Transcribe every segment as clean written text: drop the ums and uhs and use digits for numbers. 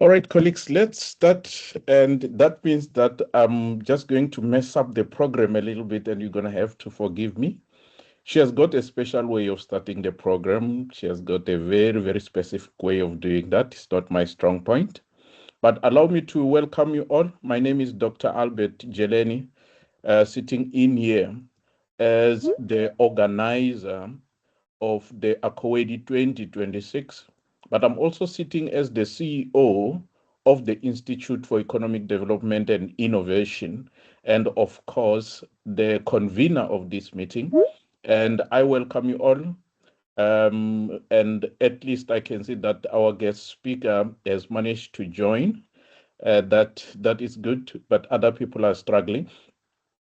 All right, colleagues, let's start. And that means that I'm just going to mess up the program a little bit, and you're going to have to forgive me. She has got a special way of starting the program. She has got a very, very specific way of doing that. It's not my strong point. But allow me to welcome you all. My name is Dr. Albert Jeleni, sitting in here as the organizer of the ACoEDI 2026, but I'm also sitting as the CEO of the Institute for Economic Development and Innovation, and of course, the convener of this meeting. And I welcome you all. And at least I can see that our guest speaker has managed to join. That is good, but other people are struggling.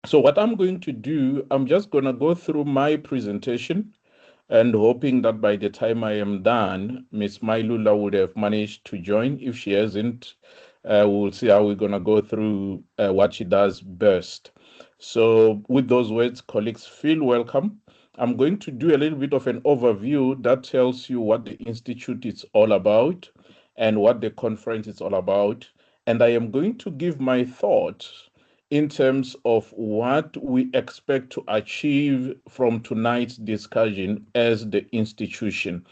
So what I'm going to do, I'm just going to go through my presentation and hoping that by the time I am done, Miss Mailula would have managed to join. If she hasn't, we'll see how we're going to go through what she does best. So with those words, colleagues, feel welcome. I'm going to do a little bit of an overview that tells you what the Institute is all about and what the conference is all about. And I am going to give my thoughts in terms of what we expect to achieve from tonight's discussion as the institution.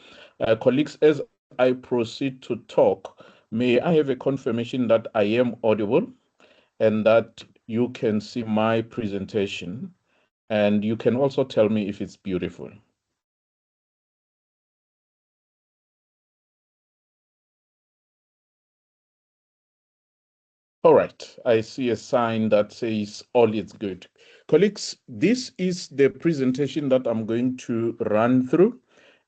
Colleagues, as I proceed to talk, may I have a confirmation that I am audible and that you can see my presentation, and you can also tell me if it's beautiful. All right, I see a sign that says all is good. Colleagues, this is the presentation that I'm going to run through,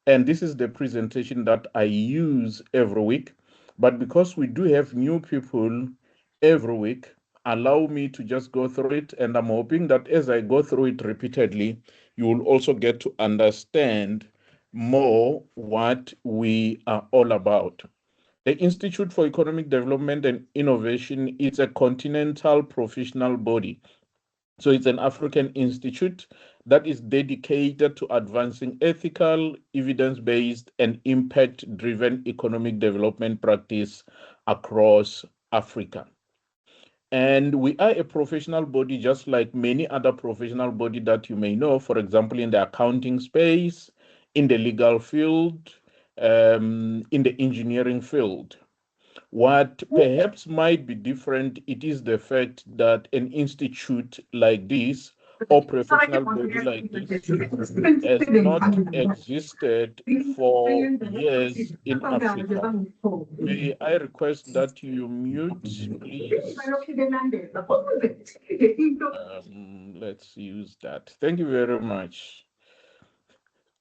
and this is the presentation that I use every week. But because we do have new people every week, allow me to just go through it, and I'm hoping that as I go through it repeatedly, you will also get to understand more what we are all about. The Institute for Economic Development and Innovation is a continental professional body. So it's an African institute that is dedicated to advancing ethical, evidence-based, and impact-driven economic development practice across Africa. And we are a professional body, just like many other professional body that you may know, for example, in the accounting space, in the legal field, in the engineering field. What perhaps might be different, it is the fact that an institute like this or professional body like this has not existed for years in Africa. May I request that you mute, please? Let's use that. Thank you very much.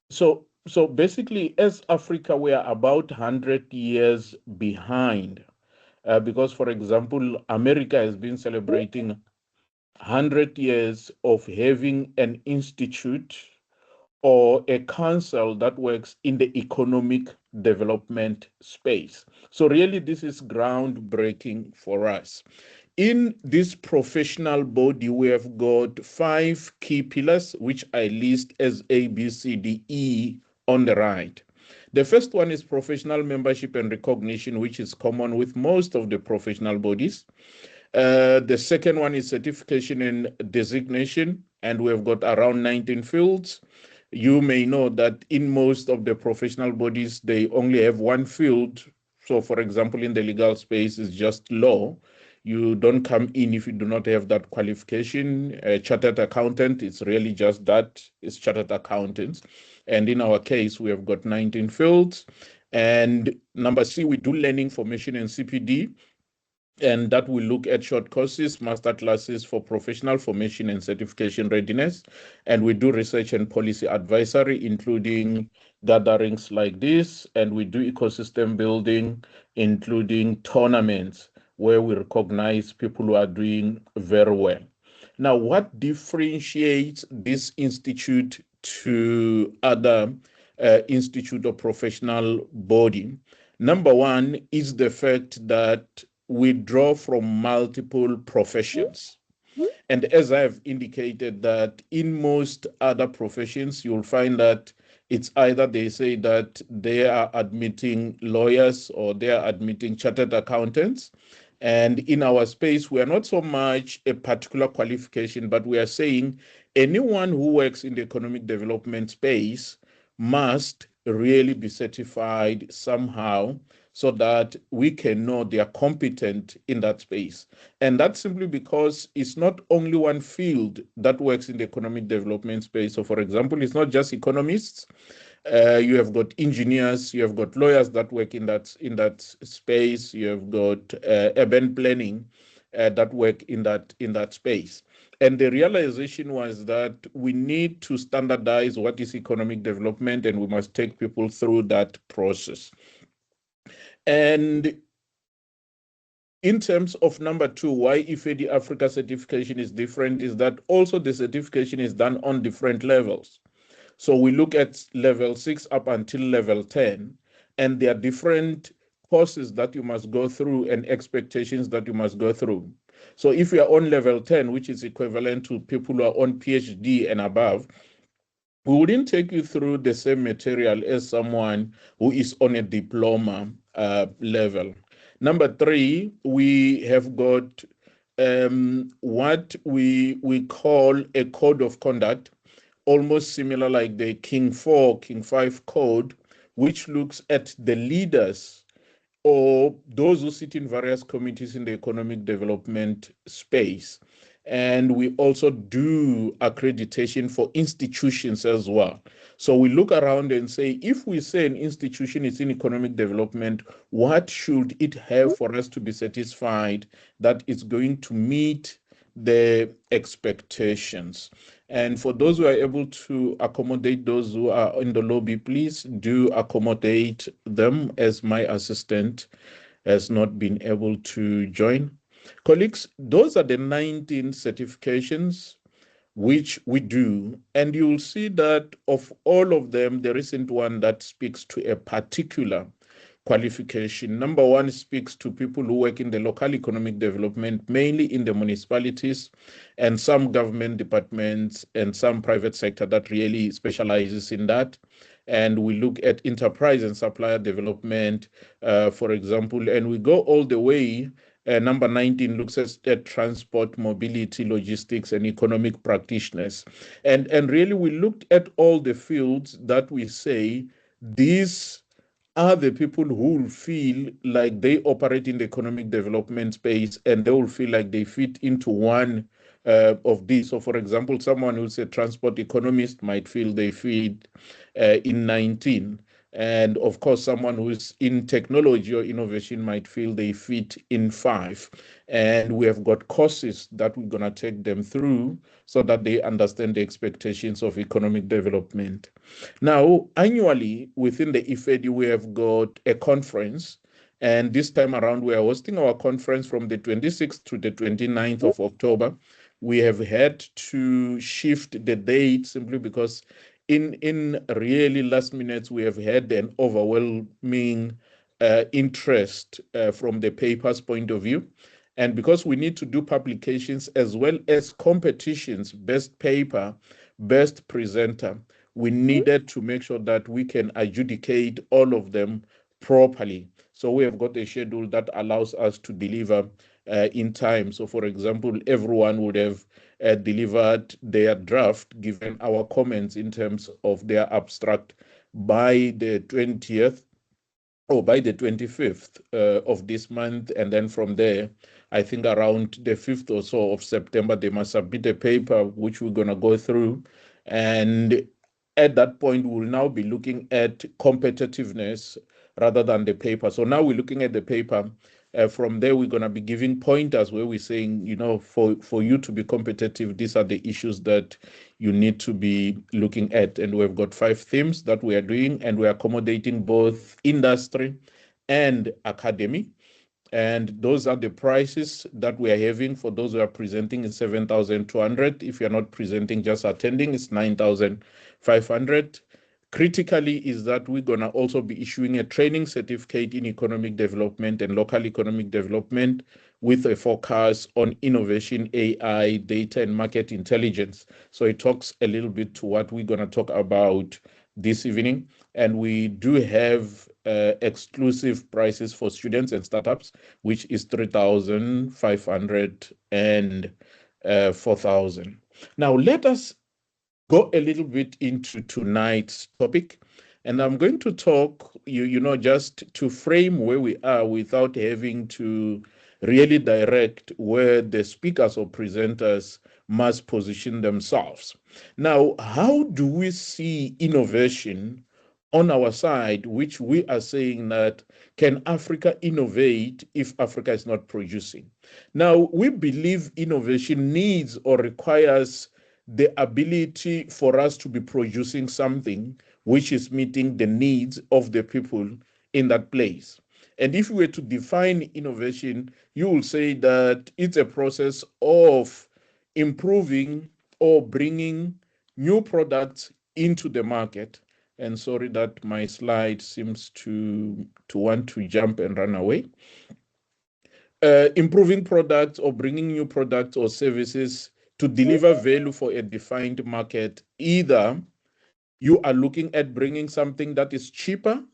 So basically, as Africa, we are about 100 years behind. Because, for example, America has been celebrating 100 years of having an institute or a council that works in the economic development space. So really, this is groundbreaking for us. In this professional body, we have got 5 key pillars, which I list as A, B, C, D, E on the right. The first one is professional membership and recognition, which is common with most of the professional bodies. The second one is certification and designation, and we've got around 19 fields. You may know that in most of the professional bodies, they only have one field. So, for example, in the legal space, it's just law. You don't come in if you do not have that qualification. A chartered accountant, it's really just that, it's chartered accountants. And in our case, we have got 19 fields. And number C, we do learning, formation, and CPD. And that will look at short courses, master classes for professional formation and certification readiness. And we do research and policy advisory, including gatherings like this. And we do ecosystem building, including tournaments where we recognize people who are doing very well. Now, what differentiates this institute to other institute or professional body? Number one is the fact that we draw from multiple professions. And as I've indicated that in most other professions, you'll find that It's either they say that they are admitting lawyers or they are admitting chartered accountants. And in our space, we are not so much a particular qualification, but we are saying anyone who works in the economic development space must really be certified somehow so that we can know they are competent in that space. And that's simply because it's not only one field that works in the economic development space. So, for example, it's not just economists. You have got engineers, you have got lawyers that work in that space. You have got urban planning that work in that space. And the realization was that we need to standardize what is economic development, and we must take people through that process. And in terms of number two, why IfEDI Africa certification is different is that also the certification is done on different levels. So we look at level 6 up until level 10, and there are different courses that you must go through and expectations that you must go through. So if you are on level 10, which is equivalent to people who are on PhD and above, we wouldn't take you through the same material as someone who is on a diploma level. Number three, we have got what we call a code of conduct, almost similar like the King 4, King 5 code, which looks at the leaders or those who sit in various committees in the economic development space. And we also do accreditation for institutions as well. So we look around and say, if we say an institution is in economic development, what should it have for us to be satisfied that it's going to meet the expectations? And for those who are able to accommodate those who are in the lobby, please do accommodate them, as my assistant has not been able to join. Colleagues, those are the 19 certifications which we do, and you'll see that of all of them, there isn't one that speaks to a particular qualification. Number one speaks to people who work in the local economic development, mainly in the municipalities and some government departments and some private sector that really specializes in that. And we look at enterprise and supplier development, for example, and we go all the way. Number 19 looks at transport, mobility, logistics, and economic practitioners. And really, we looked at all the fields that we say these are the people who will feel like they operate in the economic development space and they will feel like they fit into one of these. So, for example, someone who's a transport economist might feel they fit in 19. And of course, someone who's in technology or innovation might feel they fit in 5. And we have got courses that we're going to take them through so that they understand the expectations of economic development. Now, annually within the IfEDI, we have got a conference. And this time around, we are hosting our conference from the 26th to the 29th of October. We have had to shift the date simply because in really last minutes, we have had an overwhelming interest from the paper's point of view. And because we need to do publications as well as competitions, best paper, best presenter, we needed to make sure that we can adjudicate all of them properly. So we have got a schedule that allows us to deliver in time. So, for example, everyone would have delivered their draft, given our comments in terms of their abstract by the 20th or by the 25th of this month. And then from there, I think around the 5th or so of September, they must submit a paper, which we're going to go through. And at that point, we'll now be looking at competitiveness rather than the paper. So now we're looking at the paper. From there, we're going to be giving pointers where we're saying, you know, for you to be competitive, these are the issues that you need to be looking at. And we've got 5 themes that we are doing, and we're accommodating both industry and academy. And those are the prices that we are having. For those who are presenting, it's 7,200. If you're not presenting, just attending, it's 9,500. Critically is that we're going to also be issuing a training certificate in economic development and local economic development with a focus on innovation, AI, data, and market intelligence. So it talks a little bit to what we're going to talk about this evening, and we do have exclusive prices for students and startups, which is 3,500 and 4,000. Now, let us go a little bit into tonight's topic, and I'm going to talk, just to frame where we are without having to really direct where the speakers or presenters must position themselves. Now, how do we see innovation on our side, which we are saying that can Africa innovate if Africa is not producing? Now, we believe innovation needs or requires the ability for us to be producing something which is meeting the needs of the people in that place. And if we were to define innovation, you will say that it's a process of improving or bringing new products into the market. And sorry that my slide seems to want to jump and run away. Improving products or bringing new products or services to deliver value for a defined market. Either you are looking at bringing something that is cheaper,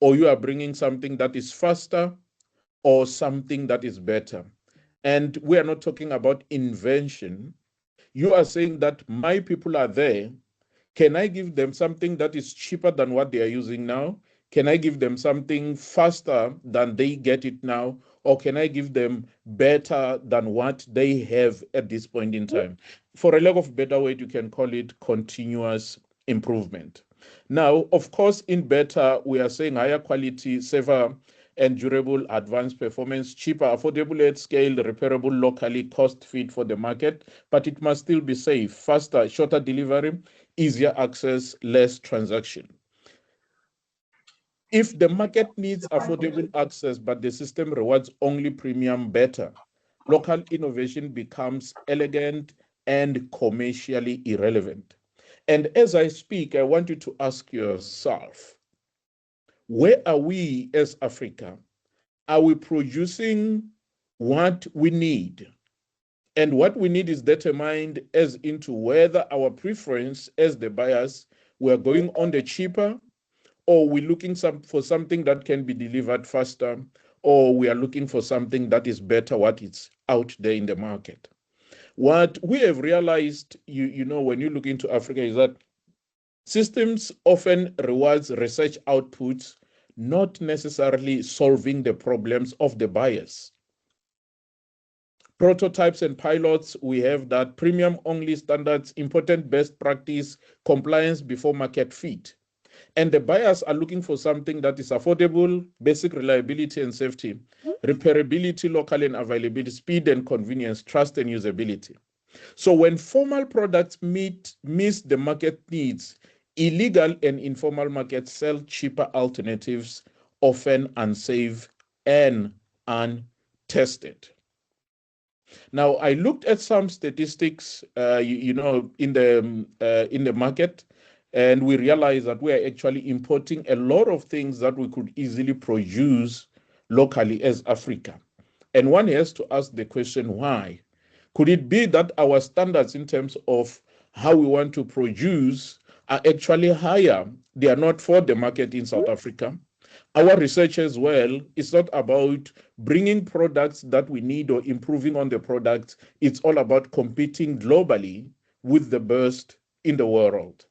or you are bringing something that is faster, or something that is better. And we are not talking about invention. You are saying that my people are there. Can I give them something that is cheaper than what they are using now? Can I give them something faster than they get it now? Or can I give them better than what they have at this point in time? For a lack of a better word, you can call it continuous improvement. Now, of course, in better, we are saying higher quality, safer, and durable, advanced performance, cheaper, affordable at scale, repairable locally, cost fit for the market, but it must still be safe, faster, shorter delivery, easier access, less transaction. If the market needs affordable access, but the system rewards only premium better, local innovation becomes elegant and commercially irrelevant. And as I speak, I want you to ask yourself, where are we as Africa? Are we producing what we need? And what we need is determined as into whether our preference as the buyers, we are going on the cheaper, or we're looking for something that can be delivered faster, or we are looking for something that is better, what is out there in the market. What we have realized, when you look into Africa, is that systems often rewards research outputs, not necessarily solving the problems of the buyers. Prototypes and pilots, we have that premium only standards, important best practice, compliance before market fit. And the buyers are looking for something that is affordable, basic reliability and safety, repairability, local and availability, speed and convenience, trust and usability. So when formal products miss the market needs, illegal and informal markets sell cheaper alternatives, often unsafe and untested. Now, I looked at some statistics, in the market, and we realized that we are actually importing a lot of things that we could easily produce locally as Africa. And one has to ask the question, why? Could it be that our standards in terms of how we want to produce are actually higher? They are not for the market in South Africa. Our research as well is not about bringing products that we need or improving on the products. It's all about competing globally with the best in the world.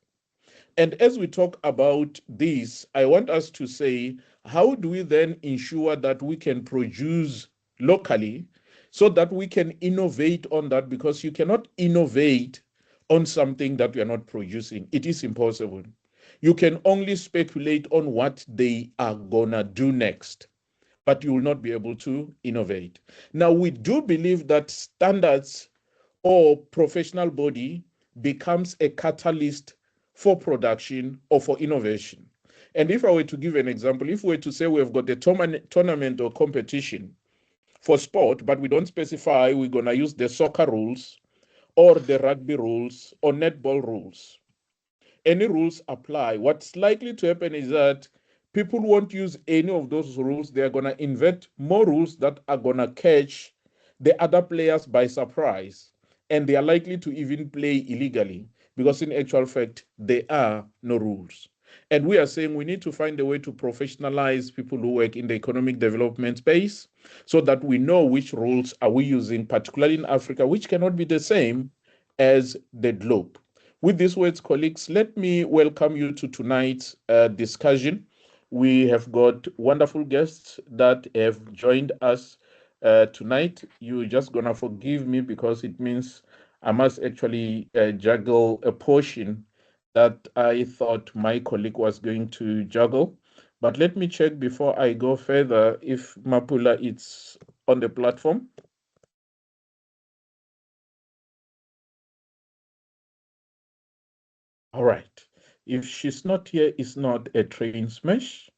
And as we talk about this, I want us to say, how do we then ensure that we can produce locally so that we can innovate on that? Because you cannot innovate on something that you are not producing. It is impossible. You can only speculate on what they are gonna do next, but you will not be able to innovate. Now, we do believe that standards or professional body becomes a catalyst for production or for innovation. And if I were to give an example, if we were to say we've got a tournament or competition for sport, but we don't specify we're gonna use the soccer rules or the rugby rules or netball rules, any rules apply. What's likely to happen is that people won't use any of those rules. They're going to invent more rules that are going to catch the other players by surprise. And they are likely to even play illegally because in actual fact, there are no rules. And we are saying we need to find a way to professionalize people who work in the economic development space so that we know which rules are we using, particularly in Africa, which cannot be the same as the globe. With these words, colleagues, let me welcome you to tonight's discussion. We have got wonderful guests that have joined us tonight. You're just going to forgive me because it means I must actually juggle a portion that I thought my colleague was going to juggle. But let me check before I go further if Mapula is on the platform. All right. If she's not here, it's not a train smash.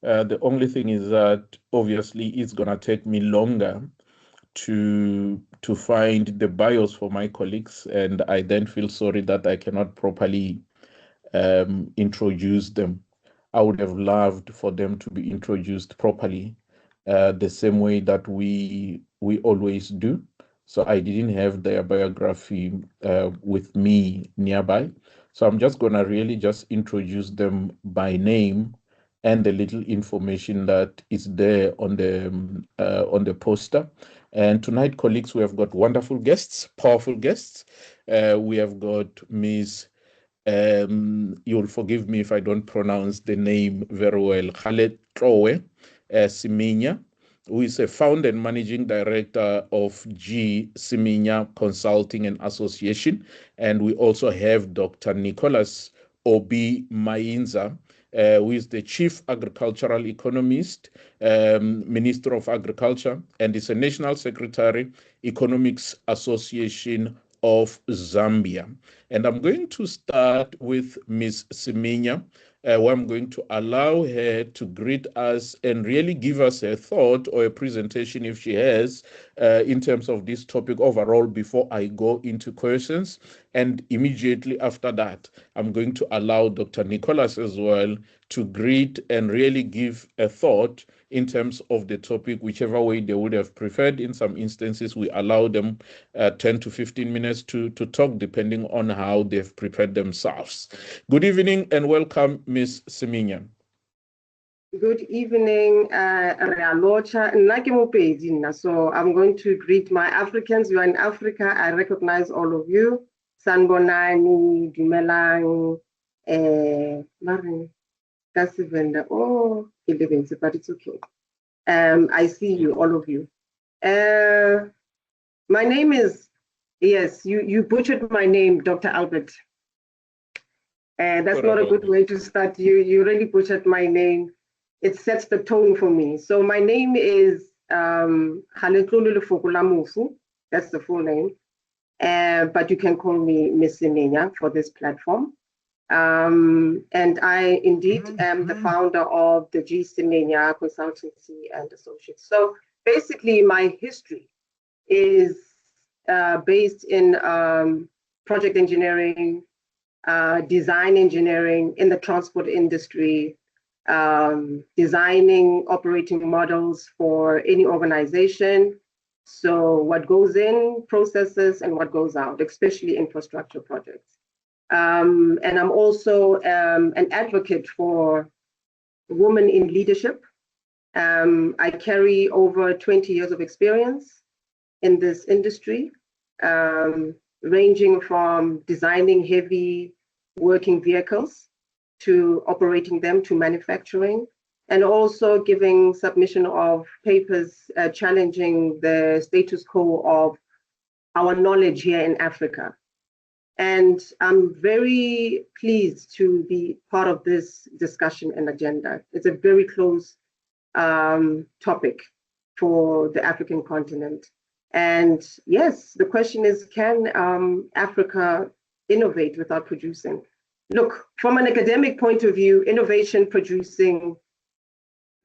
The only thing is that obviously it's gonna take me longer to find the bios for my colleagues, and I then feel sorry that I cannot properly introduce them. I would have loved for them to be introduced properly, the same way that we always do. So I didn't have their biography with me nearby. So I'm just gonna really just introduce them by name and the little information that is there on the poster. And tonight, colleagues, we have got wonderful guests, powerful guests. We have got Ms. You'll forgive me if I don't pronounce the name very well, Galetliwe Semenya, who is a founder and managing director of Semenya Consulting and Association. And we also have Dr. Nicholas Obby Mainza, who is the Chief Agricultural Economist, Minister of Agriculture, and is a National Secretary, Economics Association of Zambia. And I'm going to start with Ms. Semenya, where I'm going to allow her to greet us and really give us a thought or a presentation if she has in terms of this topic overall before I go into questions. And immediately after that, I'm going to allow Dr. Nicholas as well to greet and really give a thought in terms of the topic, whichever way they would have preferred. In some instances, we allow them 10 to 15 minutes to talk, depending on how they've prepared themselves. Good evening and welcome, Ms. Semenya. Good evening, so I'm going to greet my Africans. You are in Africa. I recognize all of you. Sanbonani, Dumelang, Kasivenda. Oh, but it's okay. I see you, all of you. My name is, yes, you butchered my name, Dr. Albert. That's not a good way to start. You really butchered my name. It sets the tone for me. So my name is Galetliwe Fokolamufu. That's the full name. But you can call me Miss Semenya for this platform. And I indeed am the founder of the Semenya Consultancy and Associates. So basically my history is based in project engineering, design engineering in the transport industry, designing operating models for any organization. So what goes in, processes, and what goes out, especially infrastructure projects. And I'm also an advocate for women in leadership. I carry over 20 years of experience in this industry, ranging from designing heavy working vehicles to operating them to manufacturing, and also giving submission of papers challenging the status quo of our knowledge here in Africa. And I'm very pleased to be part of this discussion and agenda. It's a very close topic for the African continent. And yes, the question is, can Africa innovate without producing? Look, from an academic point of view, innovation, producing,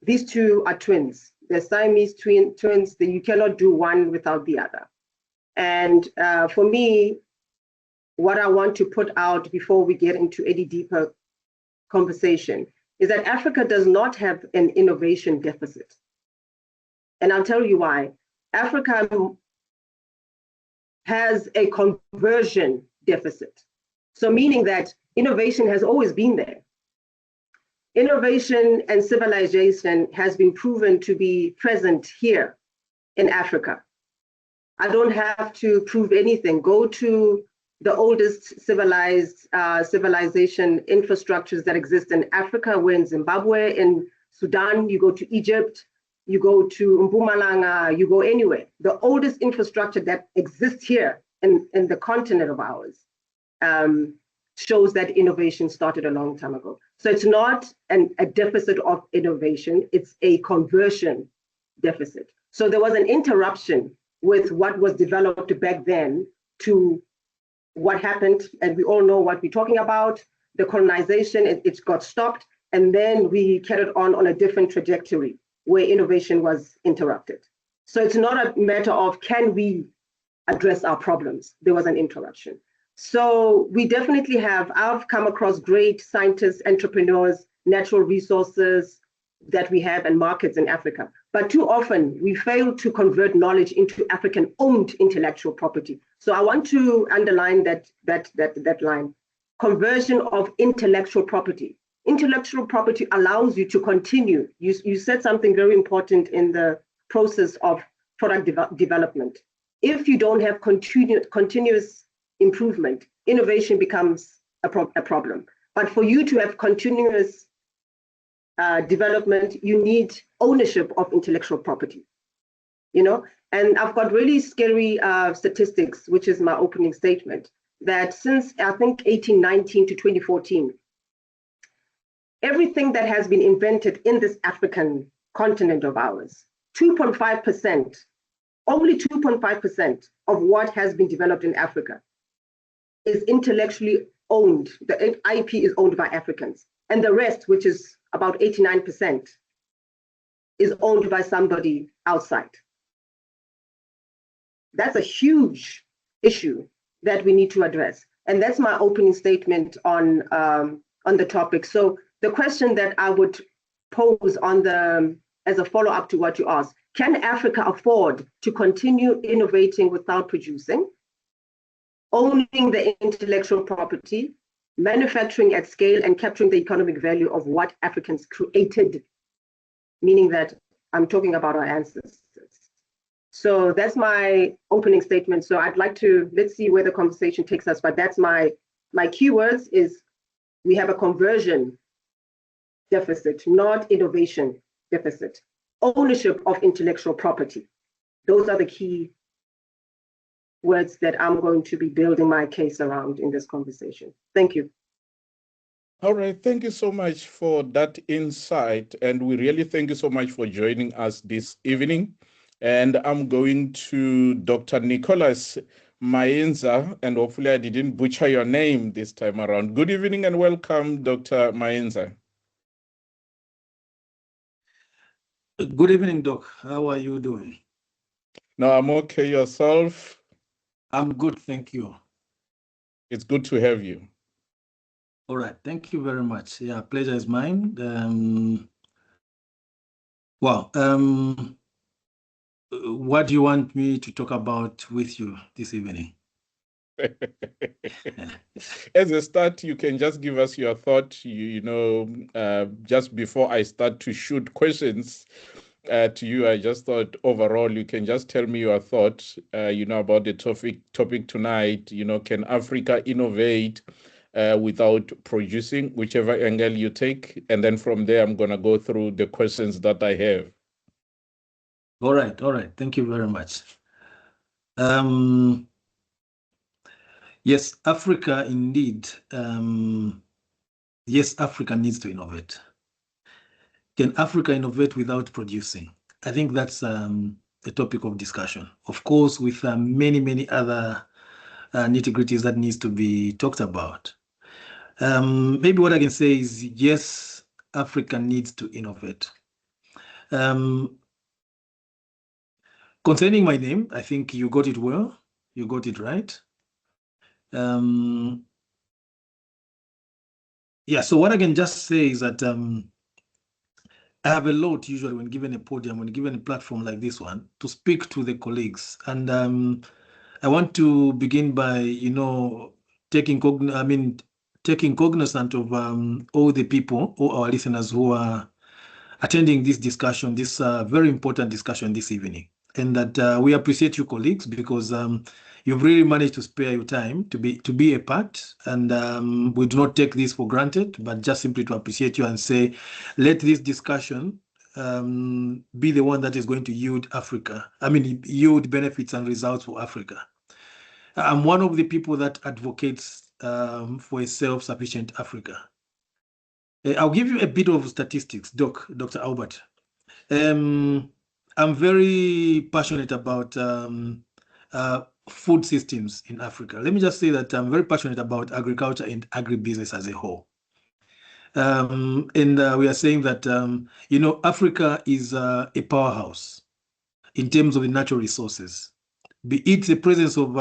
these two are twins. They're Siamese twins, that you cannot do one without the other. And for me, what I want to put out before we get into any deeper conversation is that Africa does not have an innovation deficit. And I'll tell you why. Africa has a conversion deficit. So meaning that innovation has always been there. Innovation and civilization has been proven to be present here in Africa. I don't have to prove anything. Go to the oldest civilization infrastructures that exist in Africa. We're in Zimbabwe, in Sudan, you go to Egypt, you go to Mpumalanga, you go anywhere. The oldest infrastructure that exists here in the continent of ours shows that innovation started a long time ago. So it's not a deficit of innovation, it's a conversion deficit. So there was an interruption with what was developed back then to what happened, and we all know what we're talking about. The colonization, it got stopped, and then we carried on a different trajectory where innovation was interrupted. So it's not a matter of can we address our problems, there was an interruption. So we definitely have, I've come across great scientists, entrepreneurs, natural resources that we have and markets in Africa. But too often we fail to convert knowledge into African-owned intellectual property. So I want to underline that line. Conversion of intellectual property. Intellectual property allows you to continue. You said something very important in the process of product development. If you don't have continuous improvement, innovation becomes a problem. But for you to have continuous development, you need ownership of intellectual property, you know? And I've got really scary statistics, which is my opening statement, that since I think 1819 to 2014, everything that has been invented in this African continent of ours, 2.5%, only 2.5% of what has been developed in Africa is intellectually owned. The IP is owned by Africans. And the rest, which is about 89%, is owned by somebody outside. That's a huge issue that we need to address. And that's my opening statement on the topic. So the question that I would pose as a follow-up to what you asked, can Africa afford to continue innovating without producing, owning the intellectual property, manufacturing at scale, and capturing the economic value of what Africans created? Meaning that I'm talking about our ancestors. So that's my opening statement. So I'd like to, let's see where the conversation takes us, but that's my keywords is we have a conversion deficit, not innovation deficit. Ownership of intellectual property. Those are the key words that I'm going to be building my case around in this conversation. Thank you. All right, thank you so much for that insight. And we really thank you so much for joining us this evening. And I'm going to Dr. Nicholas Mainza, and hopefully I didn't butcher your name this time around. Good evening and welcome, Dr. Mainza. Good evening, Doc. How are you doing? No, I'm okay. Yourself? I'm good, thank you. It's good to have you. All right, thank you very much. Yeah, pleasure is mine. What do you want me to talk about with you this evening? As a start, you can just give us your thought, just before I start to shoot questions to you. I just thought overall, you can just tell me your thought, about the topic tonight. Can Africa innovate without producing, whichever angle you take? And then from there, I'm going to go through the questions that I have. All right. Thank you very much. Yes, Africa indeed. Yes, Africa needs to innovate. Can Africa innovate without producing? I think that's a topic of discussion. Of course, with many other nitty-gritties that needs to be talked about. Maybe what I can say is, yes, Africa needs to innovate. Concerning my name, I think you got it well. You got it right. Yeah, so what I can just say is that I have a lot usually when given a podium, when given a platform like this one, to speak to the colleagues. And I want to begin by, taking cognizant of all the people, all our listeners who are attending this discussion, this very important discussion this evening. And that we appreciate you, colleagues, because you've really managed to spare your time to be a part. And we do not take this for granted, but just simply to appreciate you and say, let this discussion be the one that is going to yield yield benefits and results for Africa. I'm one of the people that advocates for a self-sufficient Africa. I'll give you a bit of statistics, Dr. Albert. I'm very passionate about food systems in Africa. Let me just say that I'm very passionate about agriculture and agribusiness as a whole. And we are saying that, Africa is a powerhouse in terms of the natural resources, be it the presence of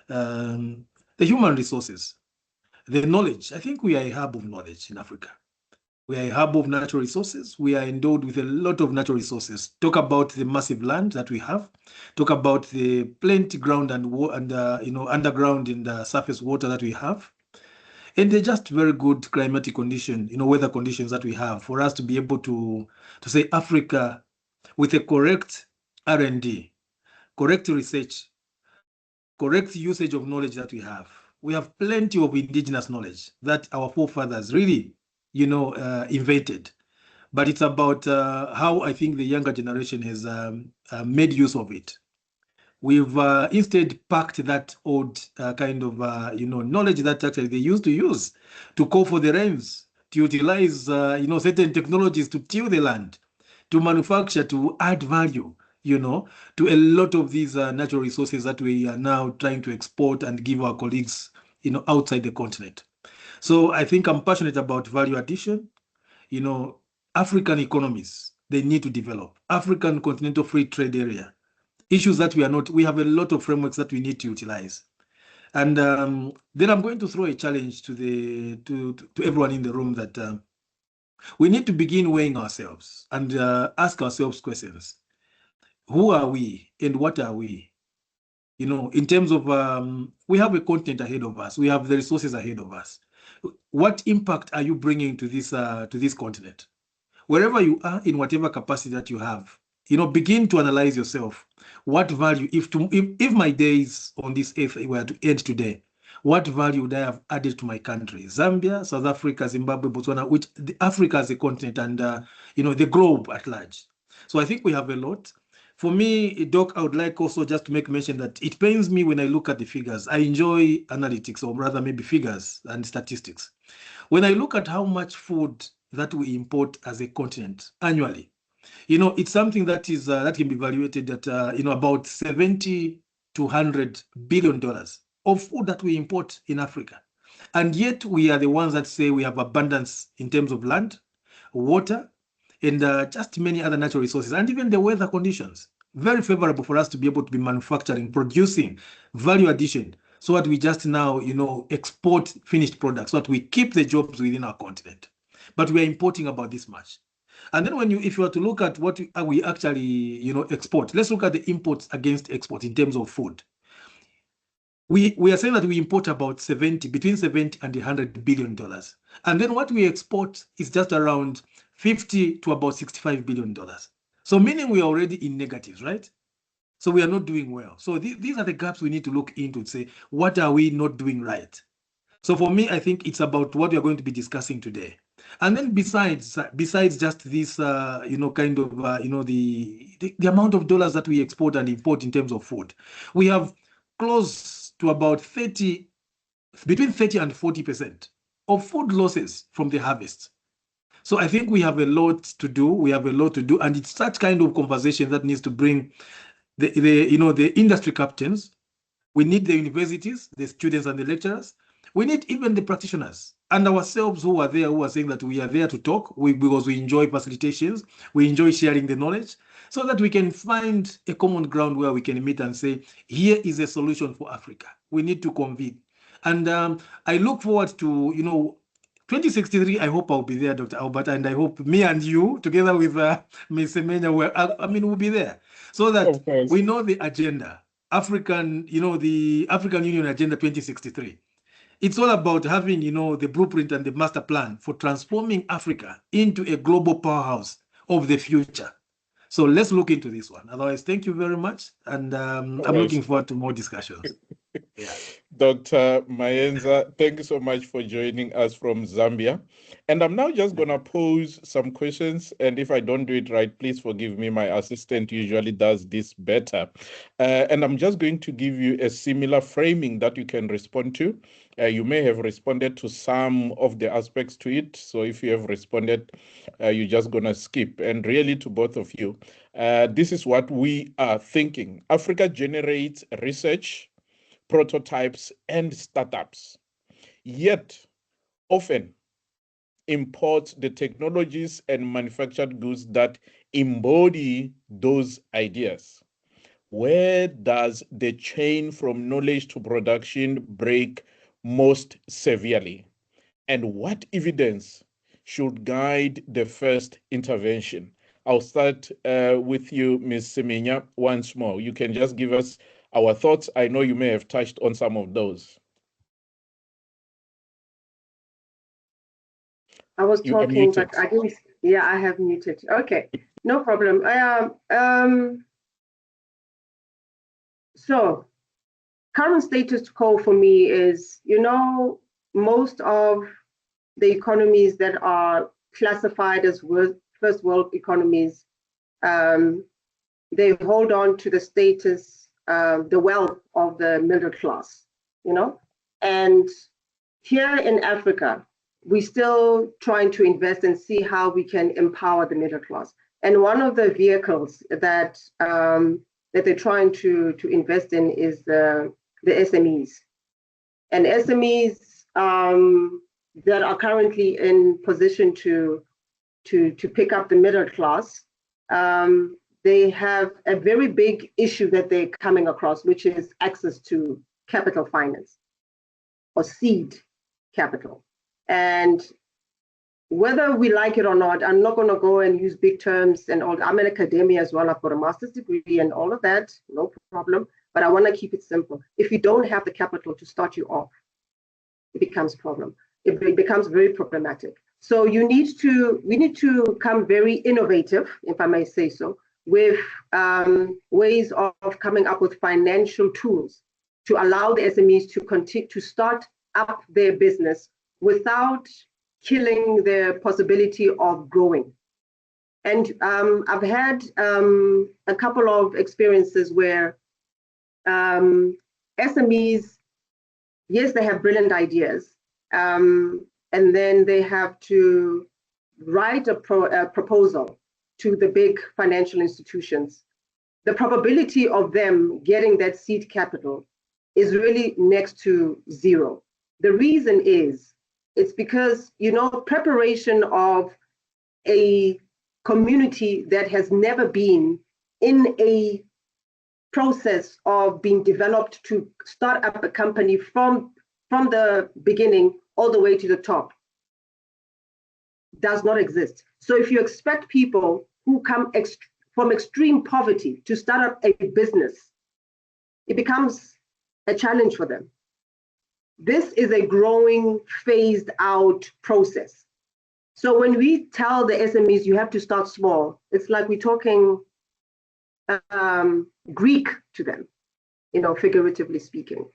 the human resources, the knowledge. I think we are a hub of knowledge in Africa. We are a hub of natural resources. We are endowed with a lot of natural resources. Talk about the massive land that we have. Talk about the plenty ground and underground and surface water that we have. And they're just very good climatic condition, weather conditions that we have for us to be able to say Africa with a correct R&D, correct research, correct usage of knowledge that we have. We have plenty of indigenous knowledge that our forefathers really, invented. But it's about how I think the younger generation has made use of it. We've instead packed that old kind of, knowledge that actually they used to use to call for the rains, to utilize, certain technologies to till the land, to manufacture, to add value, to a lot of these natural resources that we are now trying to export and give our colleagues, outside the continent. So I think I'm passionate about value addition. African economies, they need to develop. African continental free trade area. Issues that we have a lot of frameworks that we need to utilize. And then I'm going to throw a challenge to everyone in the room that we need to begin weighing ourselves and ask ourselves questions. Who are we and what are we? In terms of, we have a continent ahead of us. We have the resources ahead of us. What impact are you bringing to this continent? Wherever you are, in whatever capacity that you have, begin to analyze yourself. What value, if my days on this earth were to end today, what value would I have added to my country? Zambia, South Africa, Zimbabwe, Botswana, Africa as a continent and, the globe at large. So I think we have a lot. For me, Doc, I would like also just to make mention that it pains me when I look at the figures. I enjoy analytics, or rather maybe figures and statistics. When I look at how much food that we import as a continent annually, it's something that is that can be evaluated at about $70 to $100 billion of food that we import in Africa. And yet we are the ones that say we have abundance in terms of land, water, and just many other natural resources, and even the weather conditions, very favorable for us to be able to be manufacturing, producing value addition, so that we just now, export finished products, so that we keep the jobs within our continent. But we are importing about this much. And then if you were to look at what we actually, export, let's look at the imports against export in terms of food. We are saying that we import about between 70 and $100 billion. And then what we export is just around 50 to about $65 billion. So meaning we are already in negatives, right? So we are not doing well. So these are the gaps we need to look into to say, what are we not doing right? So for me, I think it's about what we are going to be discussing today. And then besides just this, kind of, the amount of dollars that we export and import in terms of food, we have close to about between 30 and 40% of food losses from the harvest. So I think we have a lot to do. We have a lot to do, and it's such kind of conversation that needs to bring the industry captains. We need the universities, the students and the lecturers. We need even the practitioners and ourselves who are there, who are saying that we are there to talk because we enjoy facilitations, we enjoy sharing the knowledge, so that we can find a common ground where we can meet and say, here is a solution for Africa. We need to convene. And I look forward to, 2063, I hope I'll be there, Dr. Albert, and I hope me and you, together with Ms. Semenya, we'll be there, so that we know the agenda, the African Union Agenda 2063. It's all about having, the blueprint and the master plan for transforming Africa into a global powerhouse of the future. So let's look into this one. Otherwise, thank you very much. And I'm looking forward to more discussions. Yeah. Dr. Mainza, thank you so much for joining us from Zambia. And I'm now just going to pose some questions. And if I don't do it right, please forgive me. My assistant usually does this better. And I'm just going to give you a similar framing that you can respond to. You may have responded to some of the aspects to it. So if you have responded, you're just going to skip. And really, to both of you, this is what we are thinking. Africa generates research, prototypes, and startups, yet often imports the technologies and manufactured goods that embody those ideas. Where does the chain from knowledge to production break most severely? And what evidence should guide the first intervention? I'll start with you, Ms. Semenya, once more. You can just give us our thoughts. I know you may have touched on some of those. I was talking, but I didn't. Yeah, I have muted. Okay, no problem. So, current status quo for me is, most of the economies that are classified as first world economies, they hold on to the status, the wealth of the middle class, and here in Africa, we're still trying to invest and see how we can empower the middle class. And one of the vehicles that they're trying to invest in is the SMEs. And SMEs that are currently in position to pick up the middle class, they have a very big issue that they're coming across, which is access to capital finance or seed capital. And whether we like it or not, I'm not going to go and use big terms and all. I'm in academia as well. I've got a master's degree and all of that, no problem. But I want to keep it simple. If you don't have the capital to start you off, it becomes a problem. It becomes very problematic. So we need to come very innovative, if I may say so, with ways of coming up with financial tools to allow the SMEs to continue to start up their business without killing the possibility of growing. And I've had a couple of experiences where SMEs, yes, they have brilliant ideas, and then they have to write a proposal to the big financial institutions. The probability of them getting that seed capital is really next to zero. The reason is, it's because, preparation of a community that has never been in a process of being developed to start up a company from the beginning all the way to the top does not exist. So if you expect people who come from extreme poverty to start up a business, it becomes a challenge for them. This is a growing, phased out process. So when we tell the SMEs you have to start small, it's like we're talking Greek to them, figuratively speaking.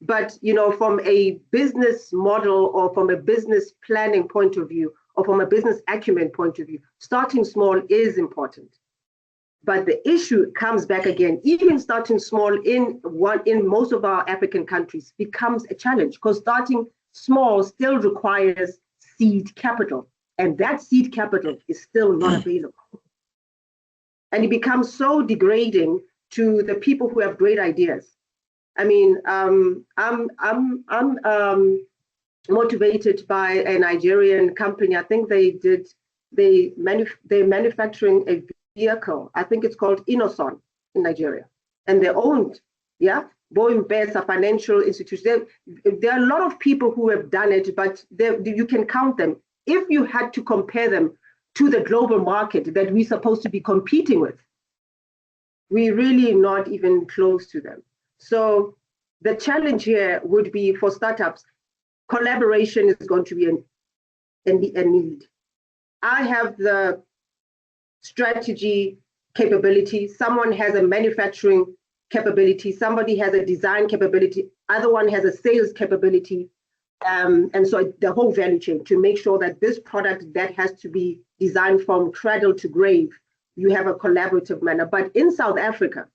But, from a business model or from a business planning point of view, or from a business acumen point of view, starting small is important. But the issue comes back again, even starting small in most of our African countries becomes a challenge, because starting small still requires seed capital, and that seed capital is still not available. And it becomes so degrading to the people who have great ideas. I mean, I'm motivated by a Nigerian company. I think they're manufacturing a vehicle. I think it's called Innoson in Nigeria, and they're owned. Yeah, Boeing Bears are financial institutions. There are a lot of people who have done it, but you can count them. If you had to compare them to the global market that we're supposed to be competing with, we're really not even close to them. So the challenge here would be for startups, collaboration is going to be a need. I have the strategy capability, someone has a manufacturing capability, somebody has a design capability, other one has a sales capability. And so the whole value chain to make sure that this product that has to be designed from cradle to grave, you have a collaborative manner. But in South Africa,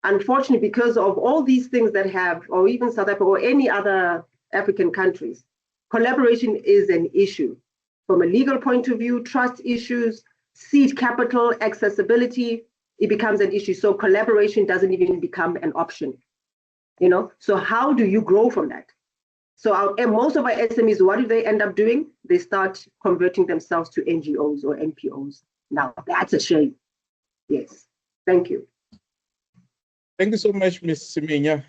unfortunately, because of all these things that have, or even South Africa or any other African countries, collaboration is an issue. From a legal point of view, trust issues, seed capital, accessibility, it becomes an issue. So collaboration doesn't even become an option, you know? So how do you grow from that? So most of our SMEs, what do they end up doing? They start converting themselves to NGOs or NPOs. Now, that's a shame. Yes, thank you. Thank you so much, Ms. Semenya.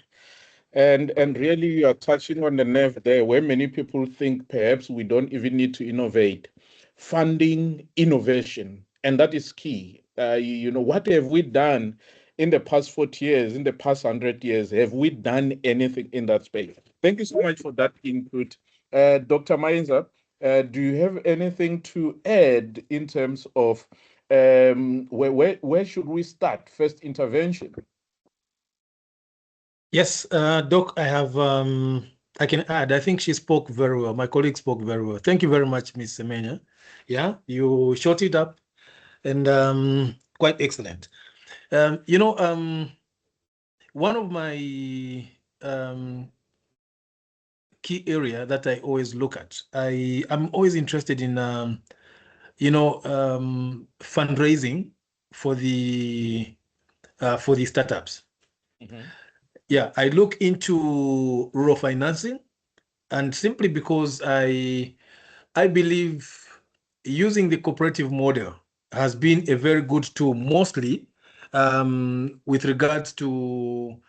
And really, you are touching on the nerve there, where many people think perhaps we don't even need to innovate. Funding innovation, and that is key. You know, what have we done in the past 40 years, in the past 100 years? Have we done anything in that space? Thank you so much for that input. Dr. Mainza, do you have anything to add in terms of where should we start? First intervention. Yes, Doc, I have, I can add, I think she spoke very well. My colleague spoke very well. Thank you very much, Ms. Semenya. Yeah, you shot it up and quite excellent. You know, one of my key area that I always look at, I'm always interested in, you know, fundraising for the startups. Mm-hmm. Yeah, I look into rural financing, and simply because I believe using the cooperative model has been a very good tool, mostly with regards to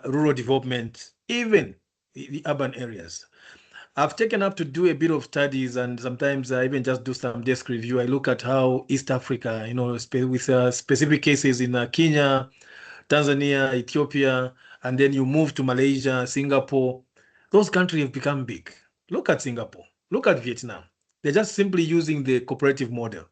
rural development, even the urban areas. I've taken up to do a bit of studies, and sometimes I even just do some desk review. I look at how East Africa, you know, with specific cases in Kenya, Tanzania, Ethiopia, and then you move to Malaysia, Singapore. Those countries have become big. Look at Singapore. Look at Vietnam. They're just simply using the cooperative model.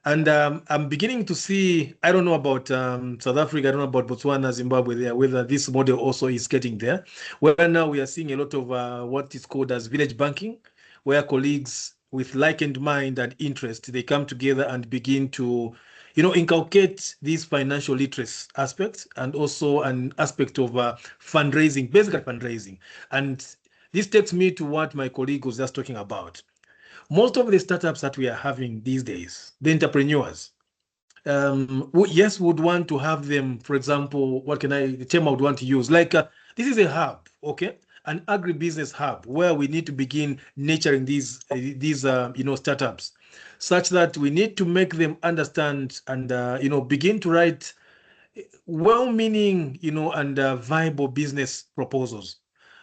And I'm beginning to see, I don't know about South Africa, I don't know about Botswana, Zimbabwe there, whether this model also is getting there. Where now we are seeing a lot of what is called as village banking, where colleagues with like mind and interest, they come together and begin to, you know, inculcate these financial literacy aspects and also an aspect of fundraising, basically fundraising. And this takes me to what my colleague was just talking about. Most of the startups that we are having these days, the entrepreneurs, yes, would want to have them, for example, the term I would want to use, like this is a hub, okay? An agribusiness hub where we need to begin nurturing these you know, startups, such that we need to make them understand and you know, begin to write well-meaning, you know, and viable business proposals,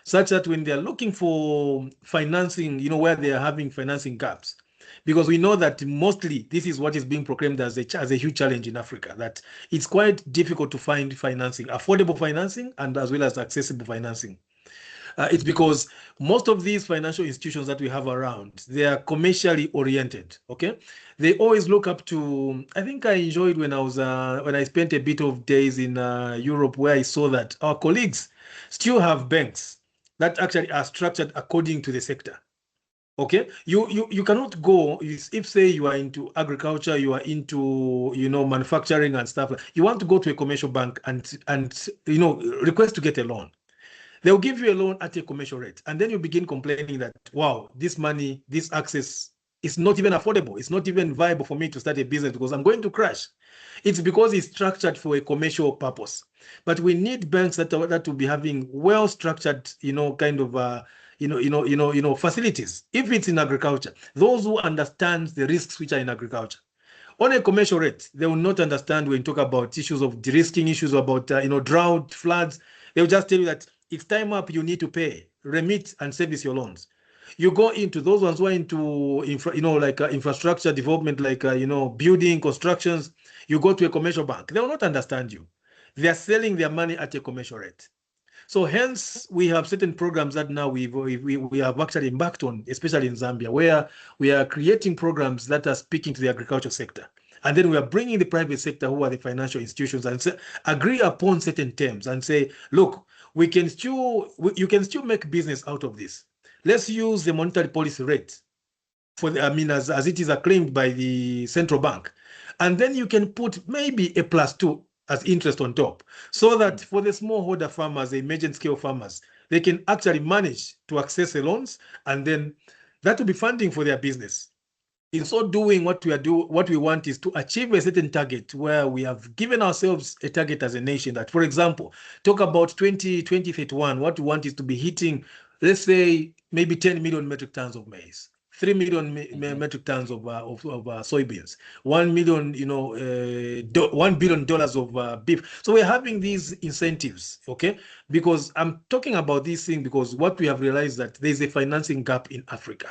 such that when they're looking for financing, you know, where they are having financing gaps, because we know that mostly this is what is being proclaimed as a huge challenge in Africa, that it's quite difficult to find financing, affordable financing, and as well as accessible financing. It's because most of these financial institutions that we have around, they are commercially oriented, okay? They always look up to, I think I enjoyed when I spent a bit of days in Europe, where I saw that our colleagues still have banks that actually are structured according to the sector. Okay, you cannot go if say you are into agriculture, you are into, you know, manufacturing and stuff. You want to go to a commercial bank and you know, request to get a loan. They'll give you a loan at a commercial rate, and then you begin complaining that, wow, this money, this access is not even affordable. It's not even viable for me to start a business because I'm going to crash. It's because it's structured for a commercial purpose. But we need banks that will be having well-structured, you know, kind of facilities. If it's in agriculture, those who understand the risks which are in agriculture. On a commercial rate, they will not understand when you talk about issues of de-risking, issues about you know, drought, floods. They will just tell you that it's time up, you need to pay, remit, and service your loans. You go into those ones who are into infrastructure development, like you know, building, constructions. You go to a commercial bank, they will not understand you. They are selling their money at a commercial rate. So hence we have certain programs that now we have actually embarked on, especially in Zambia, where we are creating programs that are speaking to the agriculture sector. And then we are bringing the private sector, who are the financial institutions, and say, agree upon certain terms and say, look, you can still make business out of this. Let's use the monetary policy rate for the, as it is acclaimed by the central bank. And then you can put maybe a +2 as interest on top, so that for the smallholder farmers, the emergent scale farmers, they can actually manage to access the loans, and then that will be funding for their business. In so doing, what we want is to achieve a certain target, where we have given ourselves a target as a nation that, for example, talk about 2031, what we want is to be hitting, let's say, maybe 10 million metric tons of maize, 3 million metric tons of soybeans, 1 million, $1 billion of beef. So we're having these incentives, okay? Because I'm talking about this thing because what we have realized that there's a financing gap in Africa.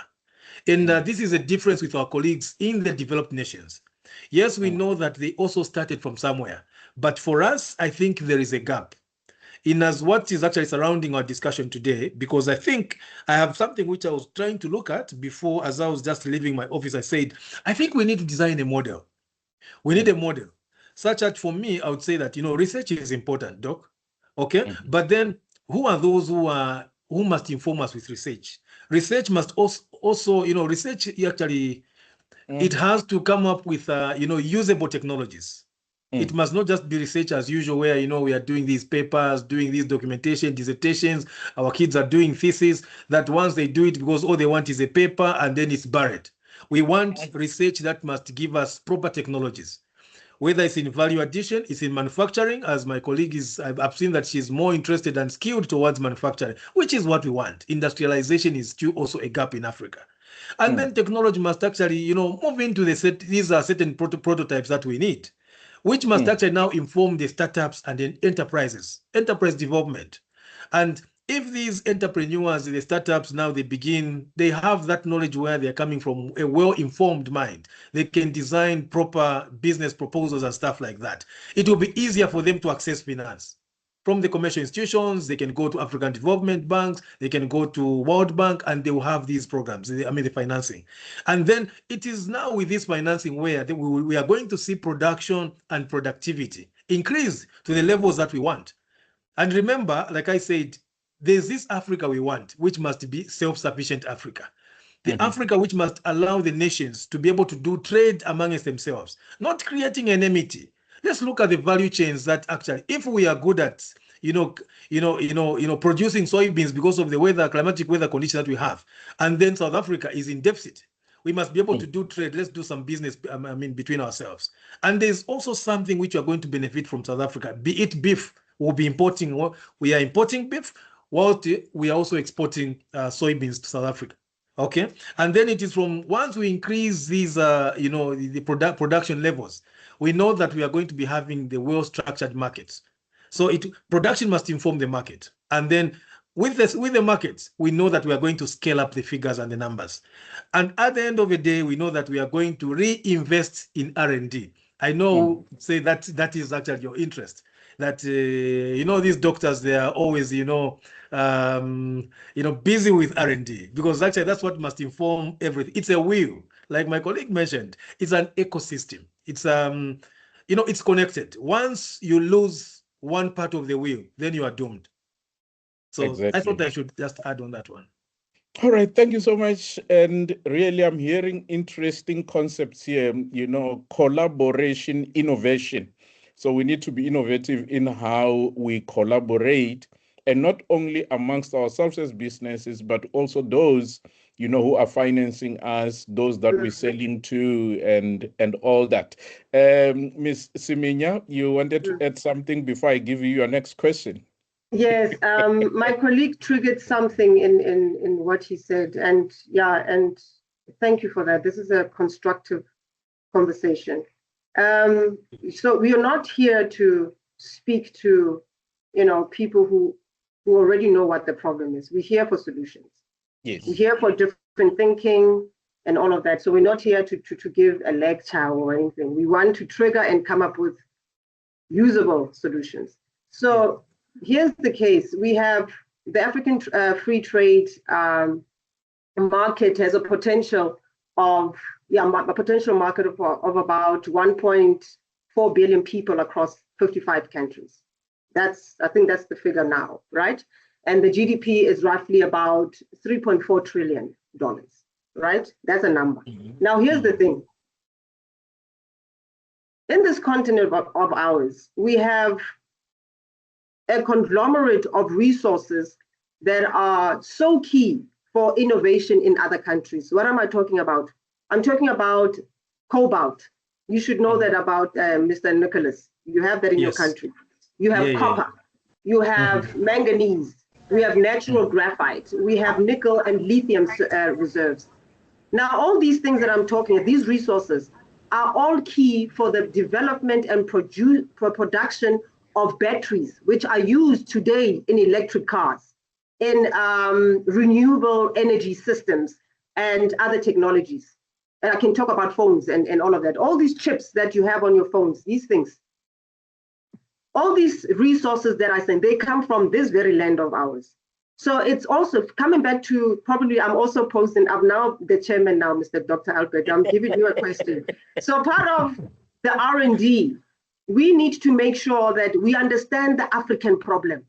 And this is a difference with our colleagues in the developed nations. Yes, we know that they also started from somewhere, but for us, I think there is a gap in as what is actually surrounding our discussion today, because I think I have something which I was trying to look at before, as I was just leaving my office. I said, I think we need to design a model. We need a model such that, for me, I would say that, research is important, Doc. Okay. But then who are those who must inform us with research? Research must also, research actually, it has to come up with, usable technologies. It must not just be research as usual, where, we are doing these papers, doing these documentation, dissertations. Our kids are doing thesis, that once they do it, because all they want is a paper and then it's buried. We want research that must give us proper technologies. Whether it's in value addition, it's in manufacturing, as my colleague I've seen that she's more interested and skilled towards manufacturing, which is what we want. Industrialization is still also a gap in Africa. And then technology must actually, move into these are certain prototypes that we need, which must actually now inform the startups and the enterprise development. And if these entrepreneurs, the startups, now they have that knowledge where they're coming from, a well-informed mind. They can design proper business proposals and stuff like that. It will be easier for them to access finance. From the commercial institutions, they can go to African development banks, they can go to World Bank, and they will have these programs, the financing. And then it is now with this financing where we are going to see production and productivity increase to the levels that we want. And remember, like I said, there's this Africa we want, which must be self-sufficient Africa. The Africa which must allow the nations to be able to do trade amongst themselves, not creating enmity. Let's look at the value chains that actually, if we are good at, producing soybeans because of the climatic weather conditions that we have, and then South Africa is in deficit, we must be able to do trade. Let's do some business, between ourselves. And there's also something which we are going to benefit from South Africa, be it beef. We'll be importing. We are importing beef, while we are also exporting soybeans to South Africa. Okay, and then it is from once we increase these, the production levels, we know that we are going to be having the well-structured markets. So production must inform the market, and then with the markets, we know that we are going to scale up the figures and the numbers. And at the end of the day, we know that we are going to reinvest in R&D. I know, say that is actually your interest. That these doctors, they are always busy with R&D, because actually that's what must inform everything. It's a wheel, like my colleague mentioned. It's an ecosystem. It's it's connected. Once you lose one part of the wheel, then you are doomed. So exactly. I thought I should just add on that one. All right, thank you so much. And really, I'm hearing interesting concepts here, collaboration, innovation. So we need to be innovative in how we collaborate, and not only amongst ourselves as businesses, but also those, who are financing us, those that we're selling to, and all that. Ms. Semenya, you wanted to add something before I give you your next question? Yes, my colleague triggered something in what he said, and thank you for that. This is a constructive conversation. So we are not here to speak to, people who already know what the problem is. We're here for solutions. Yes. We're here for different thinking and all of that. So we're not here to give a lecture or anything. We want to trigger and come up with usable solutions. So here's the case. We have the African free trade market has a potential of, a potential market of about 1.4 billion people across 55 countries. I think that's the figure now, right? And the GDP is roughly about $3.4 trillion, right? That's a number. Now, here's the thing. In this continent of ours, we have a conglomerate of resources that are so key for innovation in other countries. What am I talking about? I'm talking about cobalt. You should know that about Mr. Nicholas. You have that in your country. You have copper. You have manganese. We have natural graphite. We have nickel and lithium reserves. Now, all these things that I'm talking, these resources are all key for the development and production of batteries, which are used today in electric cars, in renewable energy systems and other technologies. And I can talk about phones and all of that. All these chips that you have on your phones, these things, all these resources that I said, they come from this very land of ours. So it's also coming back to, probably I'm also posting, I'm now the chairman now, Mr. Dr. Albert, I'm giving you a question. So part of the R&D, we need to make sure that we understand the African problem.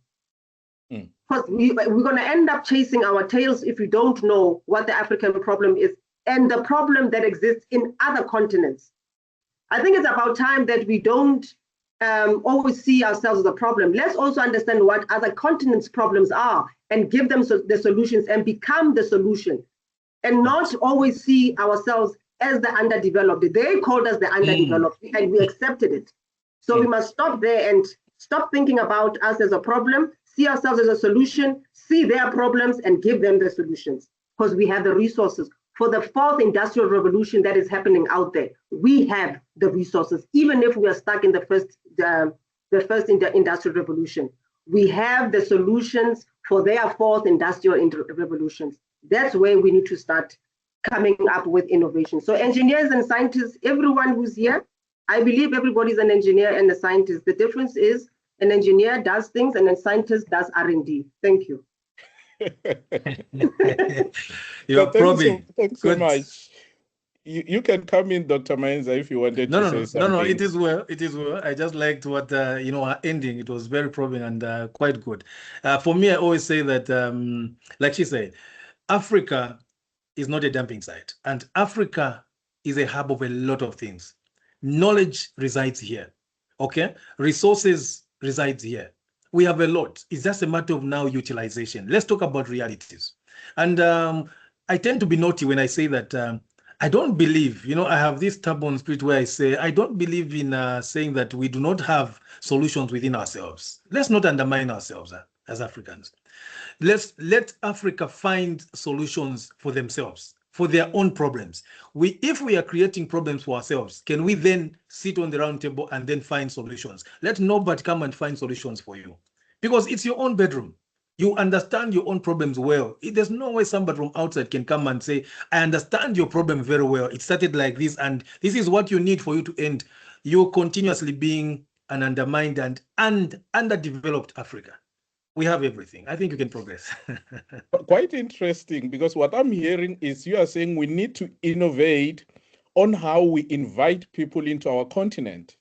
Because we're going to end up chasing our tails if we don't know what the African problem is and the problem that exists in other continents. I think it's about time that we don't always see ourselves as a problem. Let's also understand what other continents' problems are and give them the solutions and become the solution, and not always see ourselves as the underdeveloped. They called us the underdeveloped and we accepted it. So we must stop there and stop thinking about us as a problem, see ourselves as a solution, see their problems and give them the solutions, because we have the resources. For the fourth industrial revolution that is happening out there, we have the resources. Even if we are stuck in the first industrial revolution, we have the solutions for their fourth industrial revolutions. That's where we need to start coming up with innovation. So engineers and scientists, everyone who's here, I believe everybody's an engineer and a scientist. The difference is an engineer does things and a scientist does R&D. Thank you. You're probing. Thanks so much. You can come in, Dr. Mainza, if you wanted to say something. No, it is well. It is well. I just liked what, her ending. It was very probing and quite good. For me, I always say that, like she said, Africa is not a dumping site. And Africa is a hub of a lot of things. Knowledge resides here, okay? Resources resides here. We have a lot. It's just a matter of now utilization. Let's talk about realities. And I tend to be naughty when I say that I don't believe, I have this stubborn spirit where I say, I don't believe in saying that we do not have solutions within ourselves. Let's not undermine ourselves as Africans. Let Africa find solutions for themselves, for their own problems. If we are creating problems for ourselves, can we then sit on the round table and then find solutions? Let nobody come and find solutions for you, because it's your own bedroom. You understand your own problems well. There's no way somebody from outside can come and say, I understand your problem very well. It started like this, and this is what you need for you to end. You're continuously being an undermined and underdeveloped Africa. We have everything. I think you can progress. Quite interesting, because what I'm hearing is you are saying we need to innovate on how we invite people into our continent.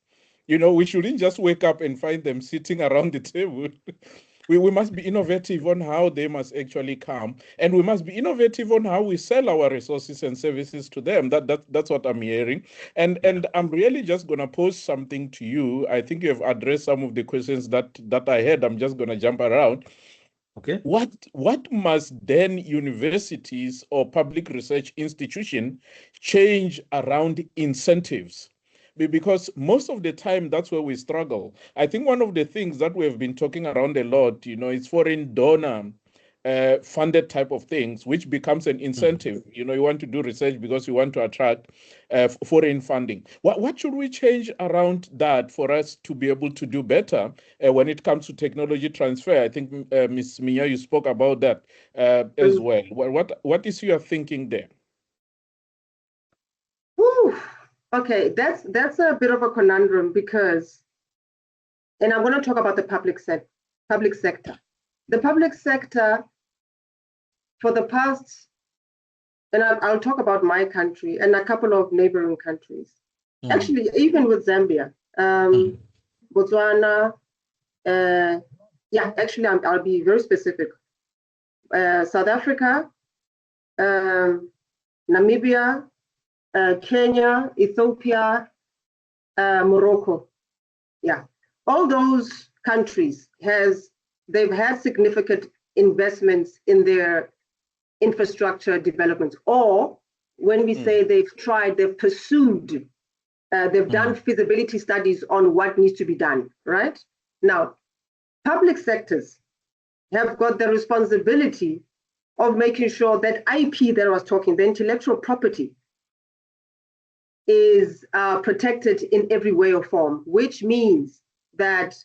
We shouldn't just wake up and find them sitting around the table. We must be innovative on how they must actually come, and we must be innovative on how we sell our resources and services to them. That's what I'm hearing, and I'm really just going to pose something to you. I think you have addressed some of the questions that I had. I'm just going to jump around. Okay. What must then universities or public research institutions change around incentives? Because most of the time, that's where we struggle. I think one of the things that we've been talking around a lot, is foreign donor funded type of things, which becomes an incentive. You want to do research because you want to attract foreign funding. What should we change around that for us to be able to do better when it comes to technology transfer? I think, Ms. Semenya, you spoke about that as well. What is your thinking there? Okay, that's a bit of a conundrum, because, and I'm going to talk about the public sector. public sector. The public sector for the past, and I'll talk about my country and a couple of neighboring countries. Actually, even with Zambia, Botswana, actually, I'll be very specific. South Africa, Namibia, Kenya, Ethiopia, Morocco. Yeah, all those countries they've had significant investments in their infrastructure development, or when we say they've pursued, they've done feasibility studies on what needs to be done, right? Now, public sectors have got the responsibility of making sure that IP that I was talking, the intellectual property, is protected in every way or form, which means that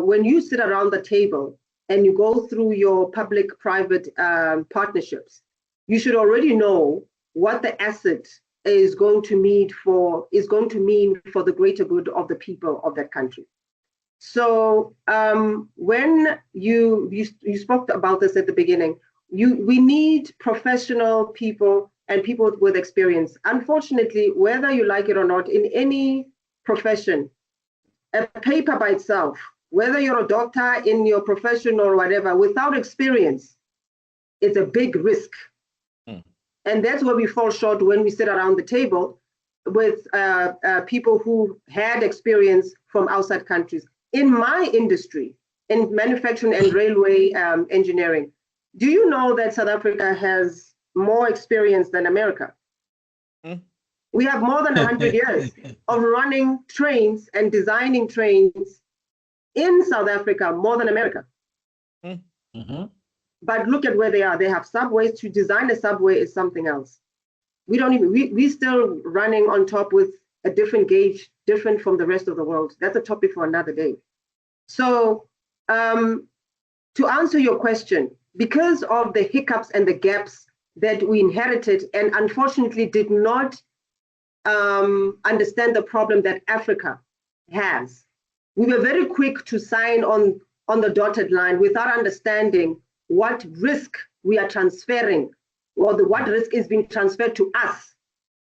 when you sit around the table and you go through your public-private partnerships, you should already know what the asset is going to mean for the greater good of the people of that country. So when you spoke about this at the beginning, we need professional people and people with experience. Unfortunately, whether you like it or not, in any profession, a paper by itself, whether you're a doctor in your profession or whatever, without experience, it's a big risk. And that's where we fall short when we sit around the table with people who had experience from outside countries. In my industry, in manufacturing and railway engineering, do you know that South Africa has more experience than America? We have more than 100 years of running trains and designing trains in South Africa, more than America. But look at where they are. They have subways. To design a subway is something else. We're still running on top with a different gauge, different from the rest of the world. That's a topic for another day. So to answer your question, because of the hiccups and the gaps that we inherited and unfortunately did not understand the problem that Africa has, we were very quick to sign on the dotted line without understanding what risk we are transferring, or what risk is being transferred to us.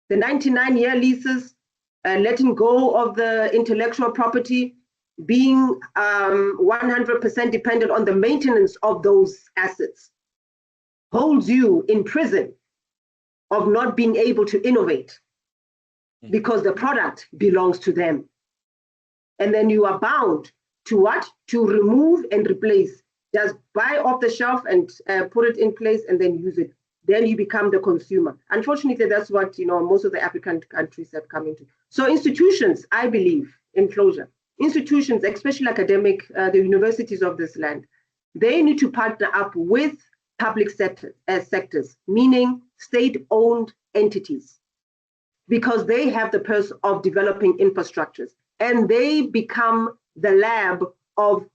The 99-year leases, letting go of the intellectual property, being 100% dependent on the maintenance of those assets, holds you in prison of not being able to innovate because the product belongs to them. And then you are bound to what? To remove and replace. Just buy off the shelf and put it in place and then use it. Then you become the consumer. Unfortunately, that's what most of the African countries have come into. So institutions, I believe, in closure, institutions, especially academic, the universities of this land, they need to partner up with public sectors, meaning state-owned entities, because they have the purpose of developing infrastructures, and they become the lab of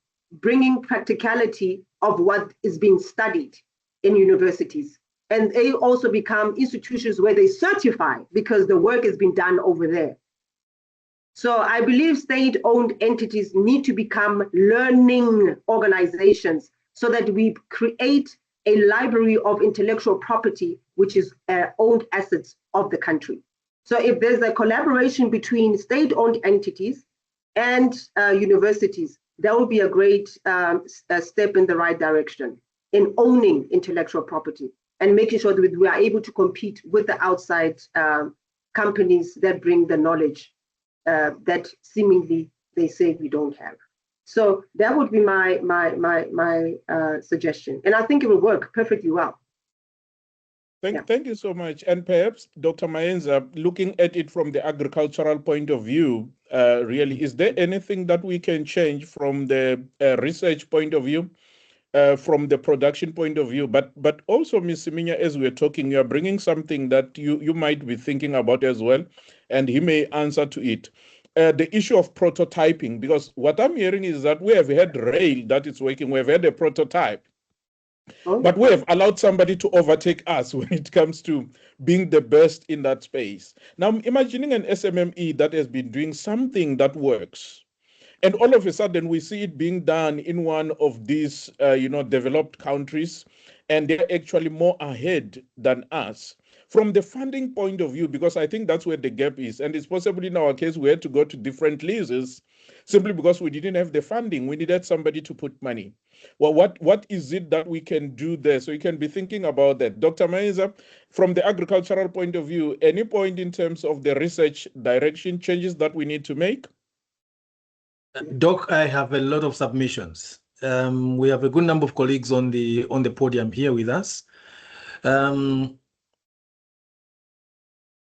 bringing practicality of what is being studied in universities. And they also become institutions where they certify because the work has been done over there. So I believe state-owned entities need to become learning organizations so that we create a library of intellectual property, which is owned assets of the country. So if there's a collaboration between state-owned entities and universities, that would be a great step in the right direction in owning intellectual property and making sure that we are able to compete with the outside companies that bring the knowledge that seemingly they say we don't have. So that would be my suggestion, and I think it will work perfectly well. Thank you so much. And perhaps, Dr. Mainza, looking at it from the agricultural point of view, really, is there anything that we can change from the research point of view, from the production point of view? But also, Ms. Semenya, as we're talking, you're bringing something that you might be thinking about as well, and he may answer to it. The issue of prototyping, because what I'm hearing is that we have had rail that is working, we've had a prototype. But we have allowed somebody to overtake us when it comes to being the best in that space. Now, imagining an SMME that has been doing something that works, And all of a sudden, we see it being done in one of these, developed countries, and they're actually more ahead than us. From the funding point of view, because I think that's where the gap is, and it's possibly in our case, we had to go to different leases simply because we didn't have the funding. We needed somebody to put money. Well, what is it that we can do there? So you can be thinking about that. Dr. Mainza, from the agricultural point of view, any point in terms of the research direction changes that we need to make? Doc, I have a lot of submissions. We have a good number of colleagues on the podium here with us.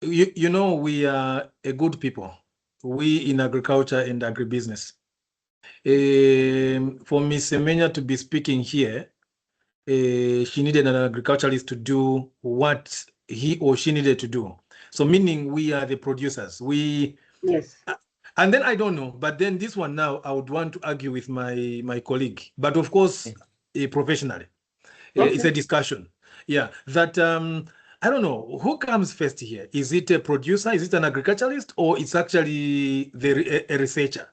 We are a good people. We in agriculture and agribusiness. For Ms. Semenya to be speaking here, she needed an agriculturalist to do what he or she needed to do. So meaning we are the producers. Yes. And then I don't know, but then this one now I would want to argue with my colleague, but of course, professionally. Okay. It's a discussion. Yeah, that I don't know who comes first here. Is it a producer? Is it an agriculturalist, or it's actually a researcher?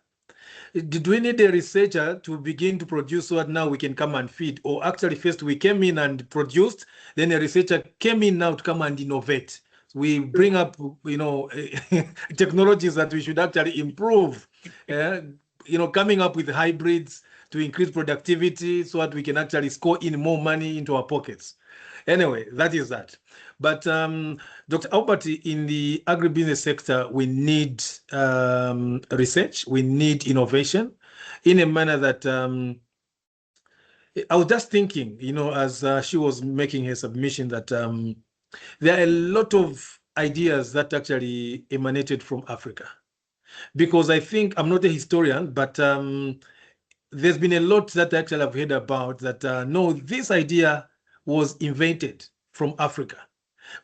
Did we need a researcher to begin to produce so that now we can come and feed, or actually first we came in and produced, then a researcher came in now to come and innovate? We bring up, technologies that we should actually improve, coming up with hybrids to increase productivity so that we can actually score in more money into our pockets. Anyway, that is that. But Dr. Albert, in the agribusiness sector, we need research, we need innovation in a manner that I was just thinking, as she was making her submission, that there are a lot of ideas that actually emanated from Africa. Because I think, I'm not a historian, but there's been a lot that actually I've heard about that, no, this idea was invented from Africa.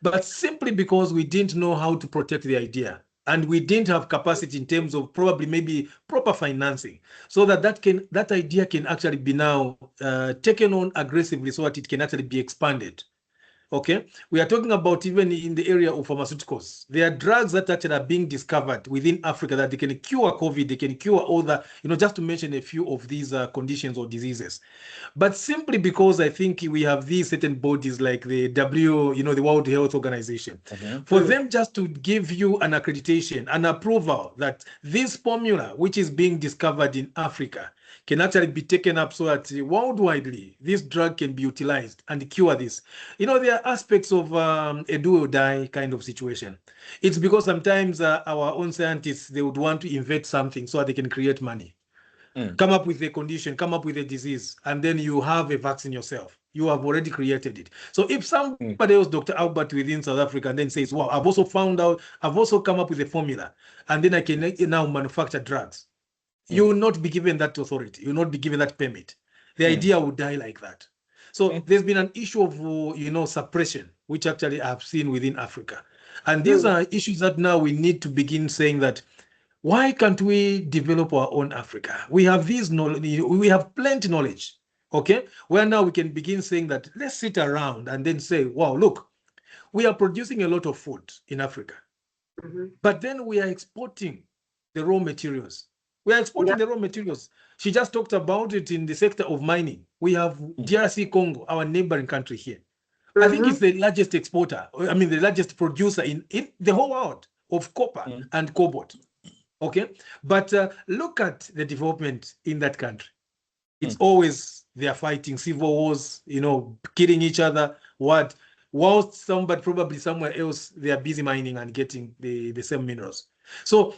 But simply because we didn't know how to protect the idea, and we didn't have capacity in terms of probably maybe proper financing, so that idea can actually be now taken on aggressively so that it can actually be expanded. Okay, we are talking about even in the area of pharmaceuticals. There are drugs that actually are being discovered within Africa that they can cure COVID, they can cure all the, just to mention a few of these conditions or diseases. But simply because I think we have these certain bodies like the the World Health Organization, for them just to give you an accreditation, an approval that this formula, which is being discovered in Africa, can actually be taken up so that worldwidely this drug can be utilized and cure this. There are aspects of a do or die kind of situation. It's because sometimes our own scientists, they would want to invent something so that they can create money. Come up with a condition, come up with a disease, and then you have a vaccine yourself. You have already created it. So if somebody else, Dr. Albert within South Africa, and then says, wow, I've also found out, I've also come up with a formula, and then I can now manufacture drugs. You will not be given that authority. You will not be given that permit. The idea will die like that. So there's been an issue of, suppression, which actually I've seen within Africa. And these are issues that now we need to begin saying that, why can't we develop our own Africa? We have these knowledge, we have plenty knowledge, okay? Where now we can begin saying that, let's sit around and then say, wow, look, we are producing a lot of food in Africa, but then we are exporting the raw materials. We are exporting the raw materials. She just talked about it in the sector of mining. We have DRC Congo, our neighboring country here. I think it's the largest exporter, the largest producer in the whole world of copper and cobalt. Okay, but look at the development in that country. It's always they are fighting civil wars, killing each other. Whilst somebody probably somewhere else they are busy mining and getting the same minerals. So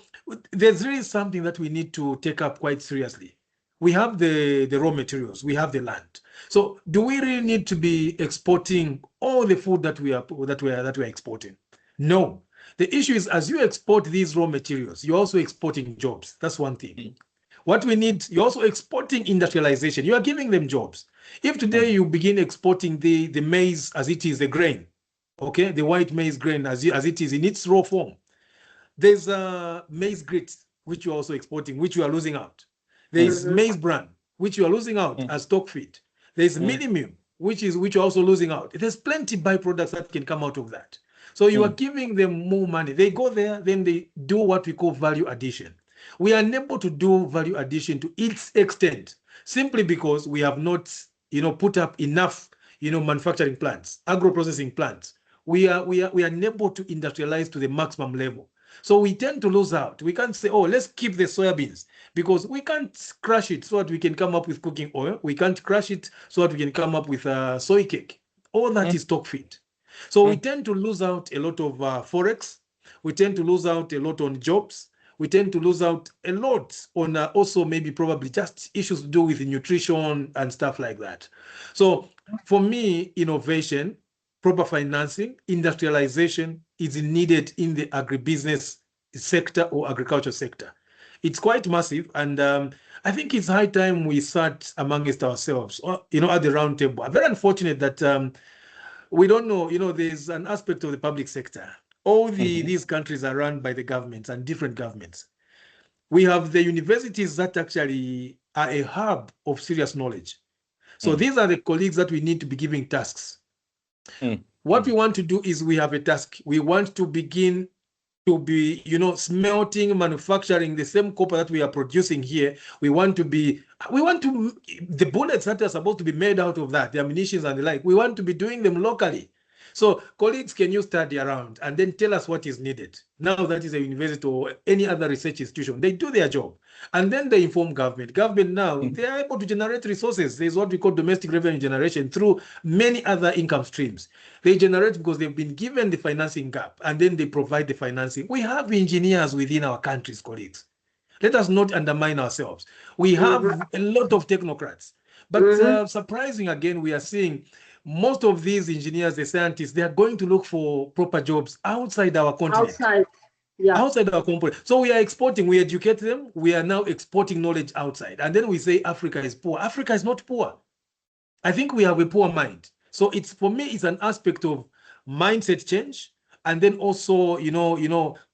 there's really something that we need to take up quite seriously. We have the raw materials, we have the land. So do we really need to be exporting all the food that we are exporting? No. The issue is, as you export these raw materials, you're also exporting jobs. That's one thing. What we need, you're also exporting industrialization. You are giving them jobs. If today you begin exporting the maize as it is, the grain, okay, the white maize grain as it is in its raw form, there's maize grits, which you're also exporting, which you are losing out. There's maize bran, which you are losing out as stock feed. There's millimum, which you're also losing out. There's plenty byproducts that can come out of that. So you are giving them more money. They go there, then they do what we call value addition. We are unable to do value addition to its extent simply because we have not, put up enough, manufacturing plants, agro-processing plants. We are unable to industrialize to the maximum level. So we tend to lose out. We can't say, oh, let's keep the soybeans, because we can't crush it so that we can come up with cooking oil. We can't crush it so that we can come up with soy cake. All that is stock feed. So we tend to lose out a lot of forex. We tend to lose out a lot on jobs. We tend to lose out a lot on also maybe probably just issues to do with nutrition and stuff like that. So for me, innovation, proper financing, industrialization is needed in the agribusiness sector or agriculture sector. It's quite massive, and I think it's high time we sat amongst ourselves, at the round table. I'm very unfortunate that we don't know, there's an aspect of the public sector. All these countries are run by the governments and different governments. We have the universities that actually are a hub of serious knowledge. So these are the colleagues that we need to be giving tasks. What we want to do is we have a task. We want to begin to be, smelting, manufacturing the same copper that we are producing here. The bullets that are supposed to be made out of that, the ammunitions and the like, we want to be doing them locally. So colleagues, can you study around and then tell us what is needed? Now that is a university or any other research institution, they do their job. And then they inform government. Government now, they are able to generate resources. There's what we call domestic revenue generation through many other income streams. They generate because they've been given the financing gap, and then they provide the financing. We have engineers within our countries, colleagues. Let us not undermine ourselves. We have a lot of technocrats. But surprising again, we are seeing most of these engineers, the scientists, they are going to look for proper jobs outside our continent. Outside our continent. So we are exporting, we educate them, we are now exporting knowledge outside. And then we say Africa is poor. Africa is not poor. I think we have a poor mind. So it's, for me, it's an aspect of mindset change, and then also,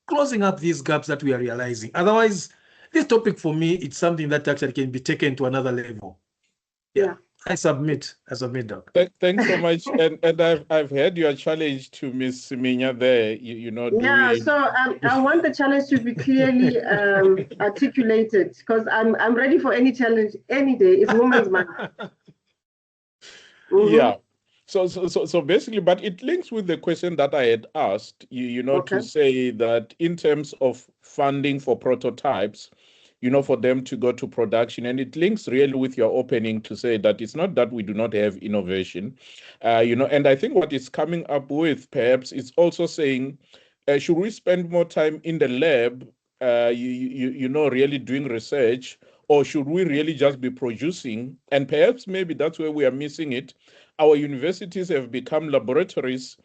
closing up these gaps that we are realizing. Otherwise, this topic for me, it's something that actually can be taken to another level. Yeah. I submit, Doc. Thanks so much. And I've heard your challenge to Miss Semenya there. So I want the challenge to be clearly articulated, because I'm ready for any challenge any day. It's Women's Month. Yeah. So basically, but it links with the question that I had asked, to say that in terms of funding for prototypes, for them to go to production. And it links really with your opening to say that it's not that we do not have innovation, and I think what it's coming up with perhaps is also saying, should we spend more time in the lab, really doing research, or should we really just be producing? And perhaps maybe that's where we are missing it. Our universities have become laboratories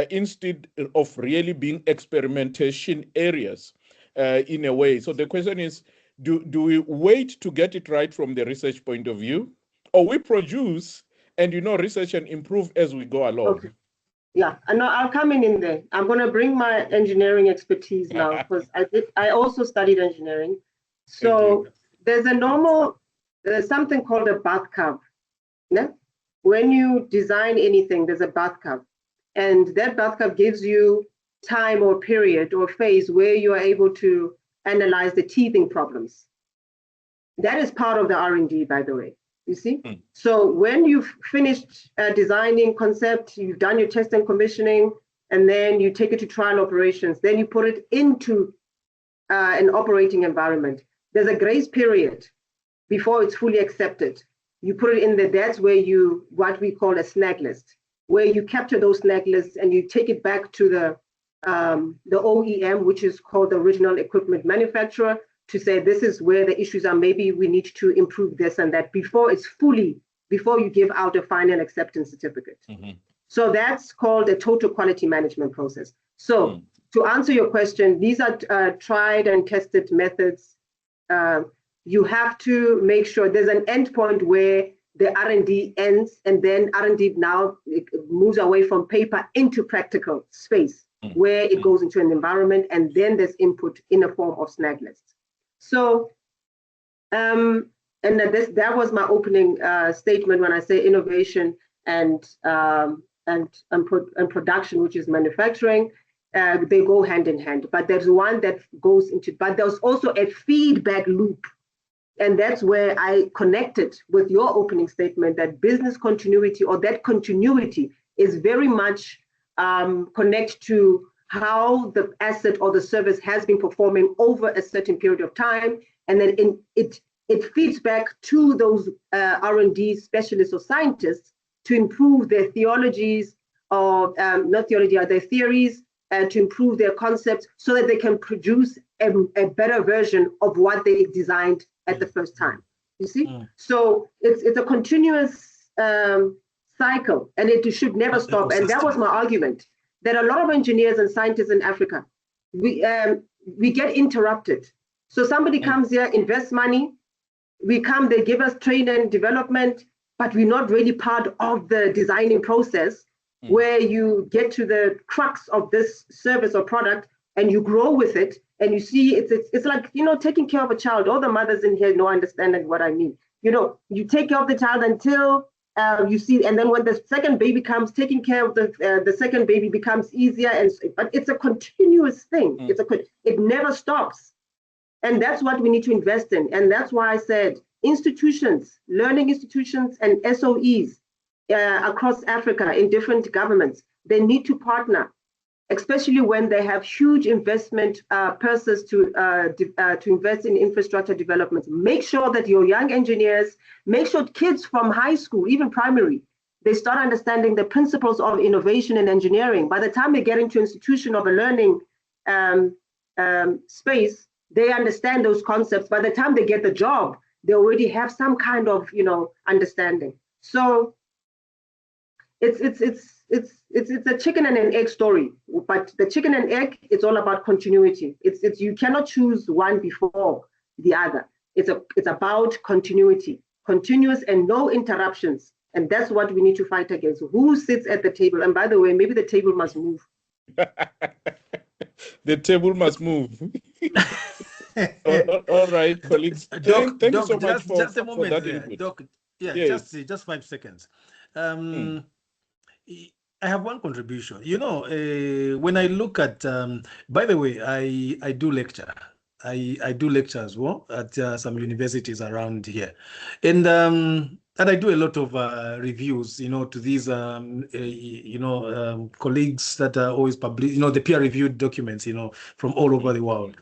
instead of really being experimentation areas in a way. So the question is, do we wait to get it right from the research point of view, or we produce and research and improve as we go along? Okay. Yeah, I know, I'll come in there. I'm going to bring my engineering expertise now, because I also studied engineering. So there's something called a bath curve. Yeah? When you design anything, there's a bath curve, and that bath curve gives you time or period or phase where you are able to analyze the teething problems. That is part of the R&D, by the way, you see? So when you've finished designing concept, you've done your test and commissioning, and then you take it to trial operations, then you put it into an operating environment. There's a grace period before it's fully accepted. You put it in there, that's where what we call a snag list, where you capture those snag lists and you take it back to the OEM, which is called the original equipment manufacturer, to say this is where the issues are. Maybe we need to improve this and that before you give out a final acceptance certificate. So that's called a total quality management process. So to answer your question, these are tried and tested methods. You have to make sure there's an endpoint where the R&D ends, and then R&D now moves away from paper into practical space, where it goes into an environment, and then there's input in the form of snag lists. So, and that was my opening statement when I say innovation and production, which is manufacturing. they go hand in hand, but there's one that goes into, but there's also a feedback loop. And that's where I connected with your opening statement that business continuity, or that continuity, is very much connected to how the asset or the service has been performing over a certain period of time. And then it feeds back to those R&D specialists or scientists to improve their theologies, or not theology, or their theories, to improve their concepts so that they can produce a better version of what they designed at the first time. You see? So it's a continuous cycle, and it should never stop. And that was my argument, that a lot of engineers and scientists in Africa, we get interrupted. So somebody comes here, invests money, we come, they give us training and development, but we're not really part of the designing process where you get to the crux of this service or product and you grow with it. And you see, it's like, taking care of a child. All the mothers in here know, understanding what I mean. You take care of the child until you see, and then when the second baby comes, taking care of the second baby becomes easier. But it's a continuous thing. It never stops. And that's what we need to invest in. And that's why I said institutions, learning institutions and SOEs across Africa in different governments, they need to partner, especially when they have huge investment purses to invest in infrastructure development. Make sure that your young engineers, make sure kids from high school, even primary, they start understanding the principles of innovation and engineering. By the time they get into institution of a learning space, they understand those concepts. By the time they get the job, they already have some kind of understanding. So it's a chicken and an egg story, but the chicken and egg, it's all about continuity. It's you cannot choose one before the other. It's about continuity, continuous and no interruptions. And that's what we need to fight against. Who sits at the table? And by the way, maybe the table must move. The table must move. All right, colleagues. Thank you so much for that input. Doc, yes. just 5 seconds. I have one contribution. When I look at, by the way, I do lecture. I do lecture as well at some universities around here, and I do a lot of reviews, to these, colleagues that are always publish, the peer-reviewed documents, from all over the world.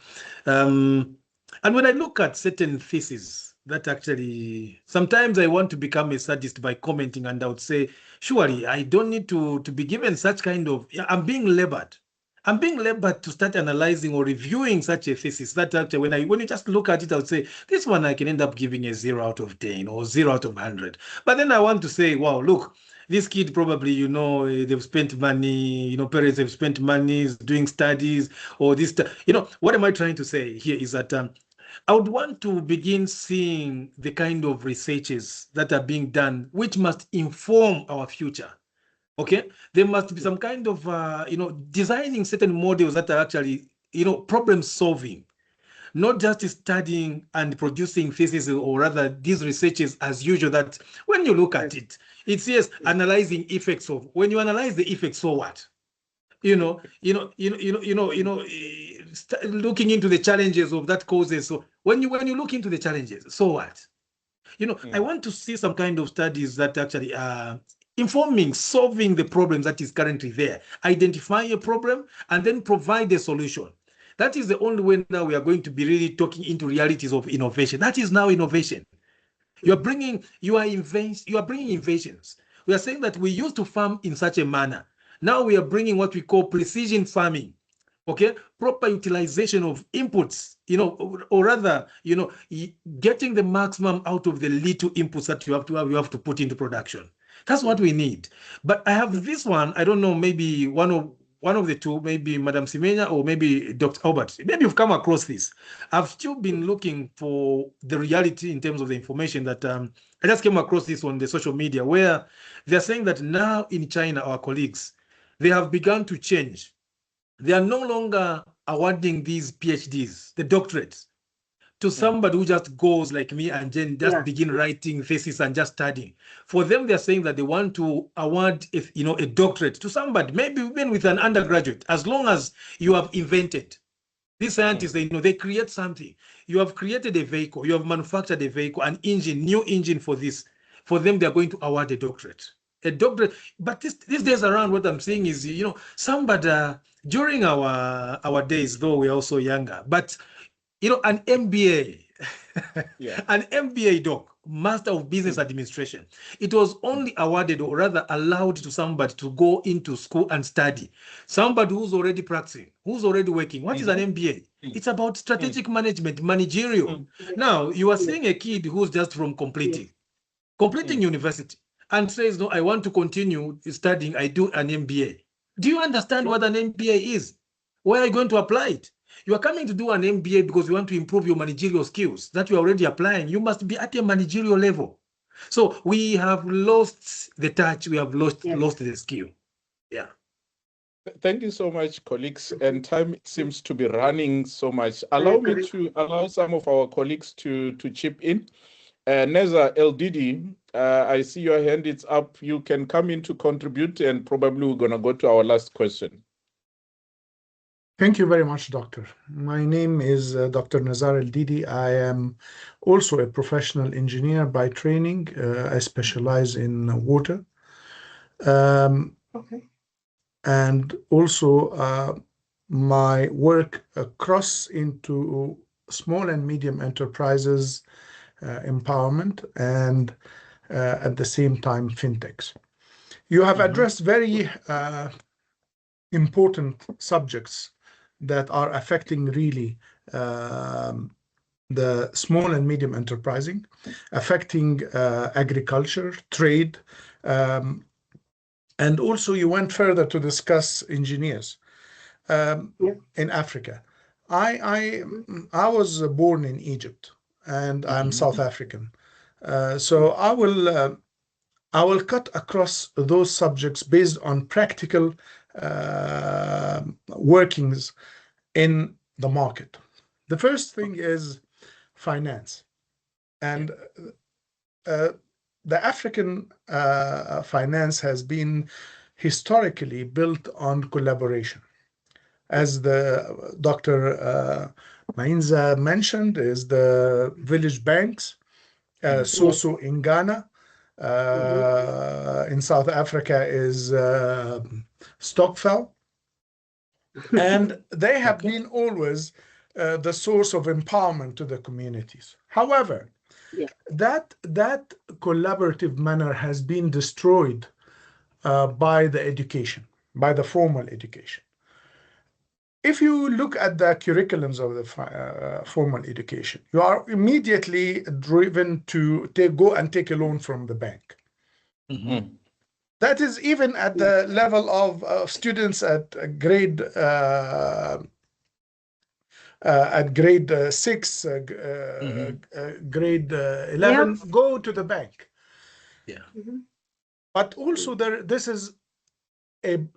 And when I look at certain theses, that actually, sometimes I want to become a sadist by commenting, and I would say, surely I don't need to be given such kind of, I'm being labored to start analyzing or reviewing such a thesis that actually, when you just look at it, I would say, this one I can end up giving a 0 out of 10 or 0 out of 100. But then I want to say, wow, look, this kid probably, they've spent money, parents have spent money doing studies or this, what am I trying to say here is that I would want to begin seeing the kind of researches that are being done, which must inform our future. Okay, there must be some kind of, designing certain models that are actually, problem solving, not just studying and producing theses, or rather these researches as usual, that when you look at it, it's yes, analyzing effects of, when you analyze the effects, so what? Looking into the challenges of that causes. So when you look into the challenges, so what? I want to see some kind of studies that actually are informing, solving the problem that is currently there, identify a problem, and then provide a solution. That is the only way now we are going to be really talking into realities of innovation. That is now innovation. You are bringing innovations. We are saying that we used to farm in such a manner. Now we are bringing what we call precision farming. Okay, proper utilization of inputs, or rather, getting the maximum out of the little inputs that you have to put into production. That's what we need. But I have this one. I don't know. Maybe one of the two. Maybe Madam Semenya or maybe Dr. Albert. Maybe you've come across this. I've still been looking for the reality in terms of the information that I just came across this on the social media, where they're saying that now in China, our colleagues, they have begun to change. They are no longer awarding these PhDs, the doctorates, to somebody who just goes like me and then just begin writing thesis and just studying. For them, they're saying that they want to award, a doctorate to somebody, maybe even with an undergraduate, as long as you have invented. These scientists, they create something. You have created a vehicle, you have manufactured a vehicle, an engine, new engine for this. For them, they're going to award a doctorate. A doctorate. But these days around, what I'm saying is, somebody during our days, though we're also younger, but an MBA, an MBA doc, Master of Business Administration, it was only awarded or rather allowed to somebody to go into school and study. Somebody who's already practicing, who's already working. What is an MBA? It's about strategic management, managerial. Now, you are seeing a kid who's just from completing university and says, no, I want to continue studying. I do an MBA. Do you understand what an MBA is? Where are you going to apply it? You are coming to do an MBA because you want to improve your managerial skills that you're already applying. You must be at a managerial level. So we have lost the touch. We have lost the skill. Yeah. Thank you so much, colleagues. And time seems to be running so much. Allow me to allow some of our colleagues to chip in. Neza LDD, I see your hand is up. You can come in to contribute, and probably we're going to go to our last question. Thank you very much, Doctor. My name is Dr. Nazar El-Didi. I am also a professional engineer by training. I specialize in water. And also my work across into small and medium enterprises, empowerment, and at the same time, fintechs. You have addressed very important subjects that are affecting really the small and medium enterprising, affecting agriculture, trade, and also you went further to discuss engineers in Africa. I was born in Egypt, and I'm South African. So I will cut across those subjects based on practical workings in the market. The first thing is finance. And the African finance has been historically built on collaboration. As the Dr. Mainza mentioned, is the village banks, Soso in Ghana, in South Africa is Stokvel, and they have been always the source of empowerment to the communities. However, that collaborative manner has been destroyed by the education, by the formal education. If you look at the curriculums of the formal education, you are immediately driven to go and take a loan from the bank. That is even at the level of students at grade 6, grade 11, go to the bank. But also this is a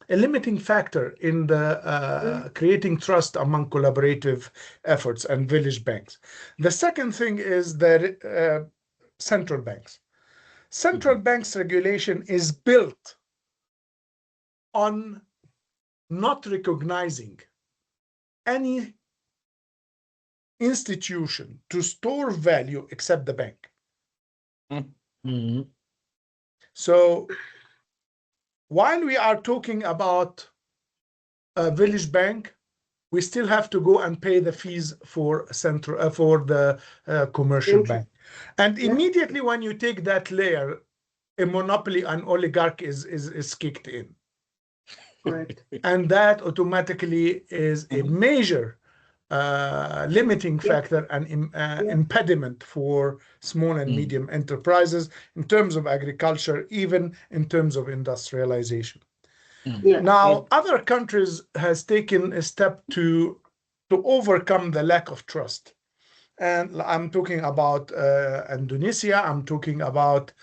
limiting factor in the creating trust among collaborative efforts and village banks. The second thing is that central banks. Central banks regulation is built on not recognizing any institution to store value except the bank. So while we are talking about a village bank, we still have to go and pay the fees for the commercial bank. And immediately when you take that layer, a monopoly and oligarch is kicked in. Correct. And that automatically is a major limiting factor and impediment for small and medium enterprises in terms of agriculture, even in terms of industrialization. Now, other countries has taken a step to overcome the lack of trust. And I'm talking about Indonesia, I'm talking about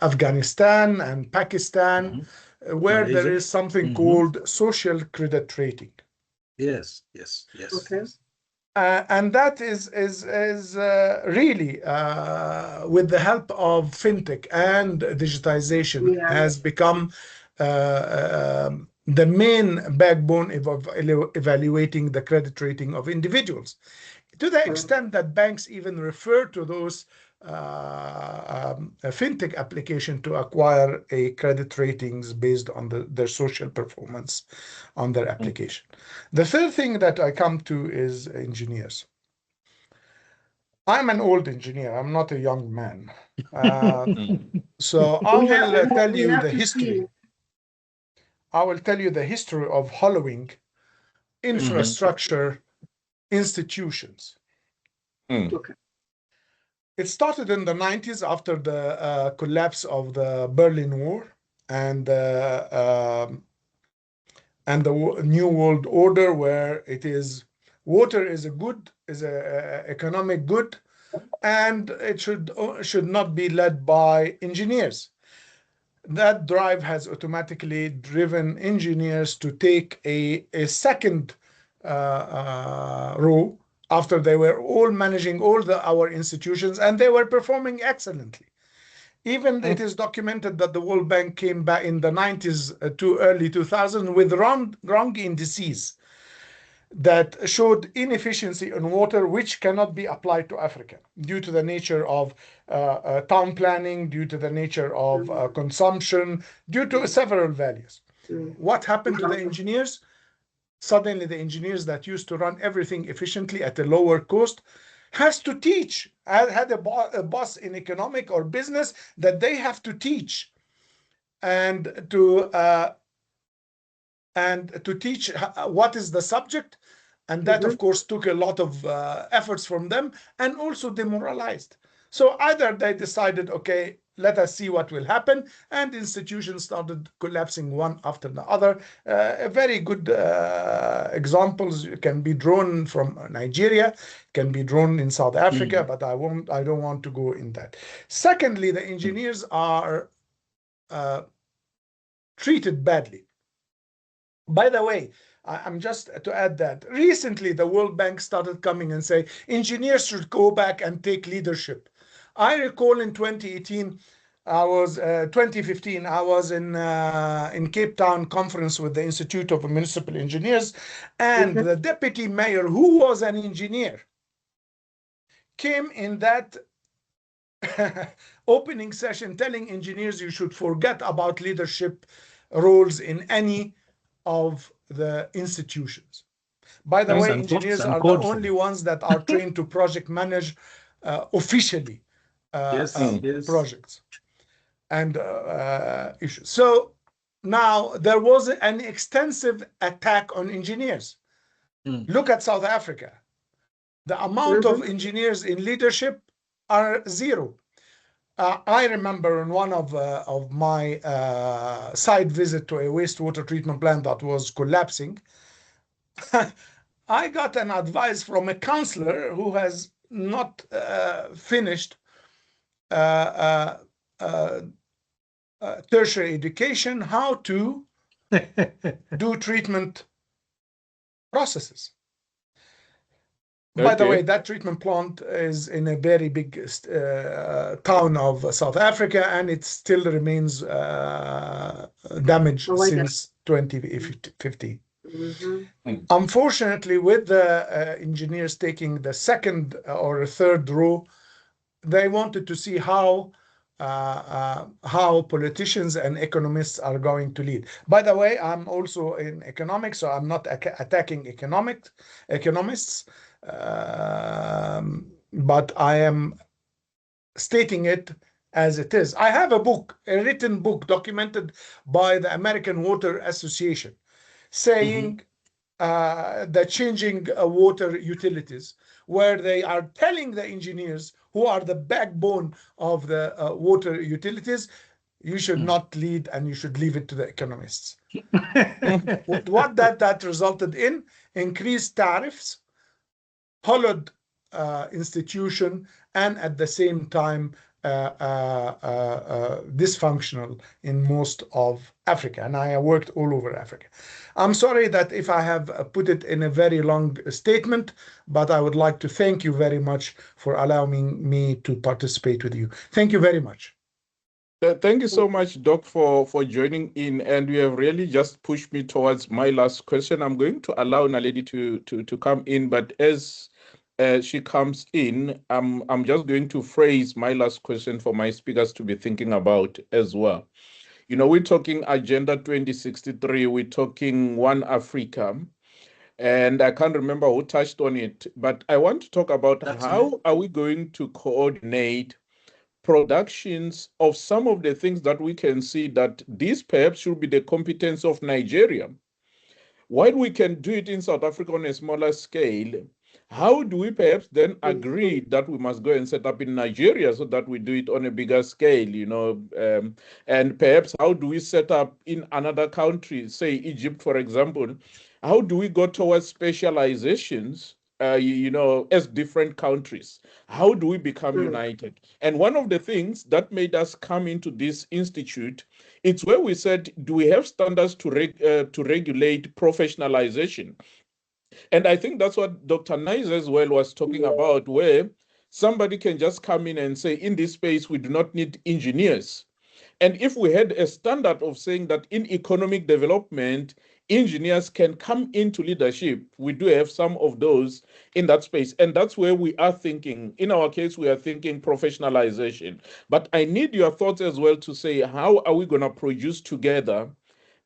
Afghanistan and Pakistan, where Malaysia. There is something called social credit rating. Yes, yes, yes. Okay. And that is really with the help of fintech and digitization Yeah. has become the main backbone of evaluating the credit rating of individuals, to the extent that banks even refer to those a fintech application to acquire a credit ratings based on their social performance on their application. The third thing that I come to is engineers. I'm an old engineer. I'm not a young man. So I will tell you the history. I will tell you the history of hollowing infrastructure institutions. Okay. It started in the 90s after the collapse of the Berlin Wall and the New World Order, where it is water is a economic good, and it should not be led by engineers. That drive has automatically driven engineers to take a second row after they were all managing all our institutions, and they were performing excellently. Even it is documented that the World Bank came back in the 90s to early 2000 with wrong indices that showed inefficiency in water, which cannot be applied to Africa due to the nature of town planning, due to the nature of consumption, due to several values. What happened to the engineers? Suddenly, the engineers that used to run everything efficiently at a lower cost has to teach, had a boss in economic or business that they have to teach and to teach what is the subject. And that, of course, took a lot of efforts from them and also demoralized. So either they decided, okay, let us see what will happen, and institutions started collapsing one after the other. Very good examples can be drawn from Nigeria, can be drawn in South Africa, but I don't want to go in that. Secondly, the engineers are treated badly. By the way, I'm just to add that recently the World Bank started coming and say engineers should go back and take leadership. I recall in 2018, 2015, I was in Cape Town conference with the Institute of Municipal Engineers, and the deputy mayor, who was an engineer, came in that opening session telling engineers you should forget about leadership roles in any of the institutions. By the way, engineers are the only ones that are trained to project manage officially projects and issues. So now there was an extensive attack on engineers. Look at South Africa. The amount of engineers in leadership are zero. I remember in one of my side visit to a wastewater treatment plant that was collapsing, I got an advice from a counselor who has not finished tertiary education, how to do treatment processes. By the way, that treatment plant is in a very big town of South Africa, and it still remains damaged since 2015. Unfortunately, with the engineers taking the second or third row, they wanted to see how politicians and economists are going to lead. By the way, I'm also in economics, so I'm not attacking economists, but I am stating it as it is. I have a written book documented by the American Water Association, saying the changing water utilities, where they are telling the engineers who are the backbone of the water utilities, you should not lead and you should leave it to the economists. What that resulted in? Increased tariffs, hollowed institution, and at the same time dysfunctional in most of Africa, and I have worked all over Africa. I'm sorry that if I have put it in a very long statement, but I would like to thank you very much for allowing me to participate with you. Thank you very much. Thank you so much, Doc, for joining in, and you have really just pushed me towards my last question. I'm going to allow Naledi to come in, but as she comes in, I'm just going to phrase my last question for my speakers to be thinking about as well. You know, we're talking Agenda 2063, we're talking One Africa, and I can't remember who touched on it, but I want to talk about how are we going to coordinate productions of some of the things that we can see that this perhaps should be the competence of Nigeria. While we can do it in South Africa on a smaller scale, how do we perhaps then agree that we must go and set up in Nigeria so that we do it on a bigger scale, you know? And perhaps how do we set up in another country, say Egypt, for example? How do we go towards specializations, you know, as different countries? How do we become united? And one of the things that made us come into this institute, it's where we said, do we have standards to regulate professionalization? And I think that's what Dr. Mainza as well was talking about, where somebody can just come in and say, in this space, we do not need engineers. And if we had a standard of saying that in economic development, engineers can come into leadership, we do have some of those in that space. And that's where we are thinking. In our case, we are thinking professionalization. But I need your thoughts as well to say, how are we going to produce together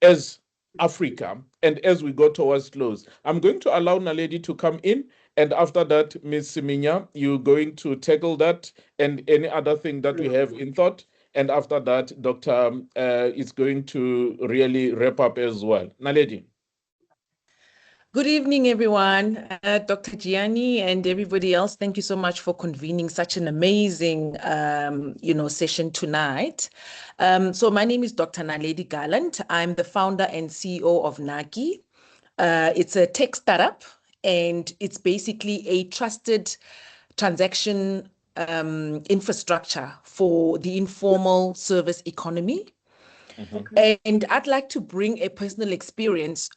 as Africa and as we go towards close? I'm going to allow Naledi to come in, and after that, Ms. Semenya, you're going to tackle that and any other thing that we have in thought. And after that, Dr. is going to really wrap up as well. Naledi. Good evening, everyone. Dr. Jeleni and everybody else, thank you so much for convening such an amazing, session tonight. So my name is Dr. Naledi Gallant. I'm the founder and CEO of Naki. It's a tech startup, and it's basically a trusted transaction infrastructure for the informal service economy. And I'd like to bring a personal experience,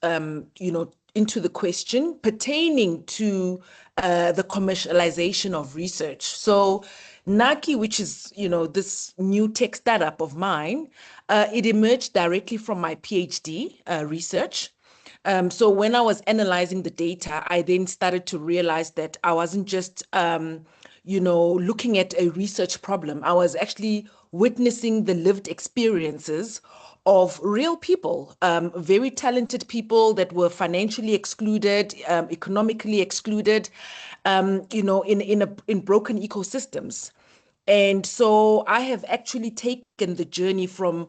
into the question pertaining to the commercialization of research. So Naki, which is, this new tech startup of mine, it emerged directly from my PhD research. So when I was analyzing the data, I then started to realize that I wasn't just, looking at a research problem. I was actually witnessing the lived experiences of real people, very talented people that were financially excluded, economically excluded, in broken ecosystems. And so I have actually taken the journey from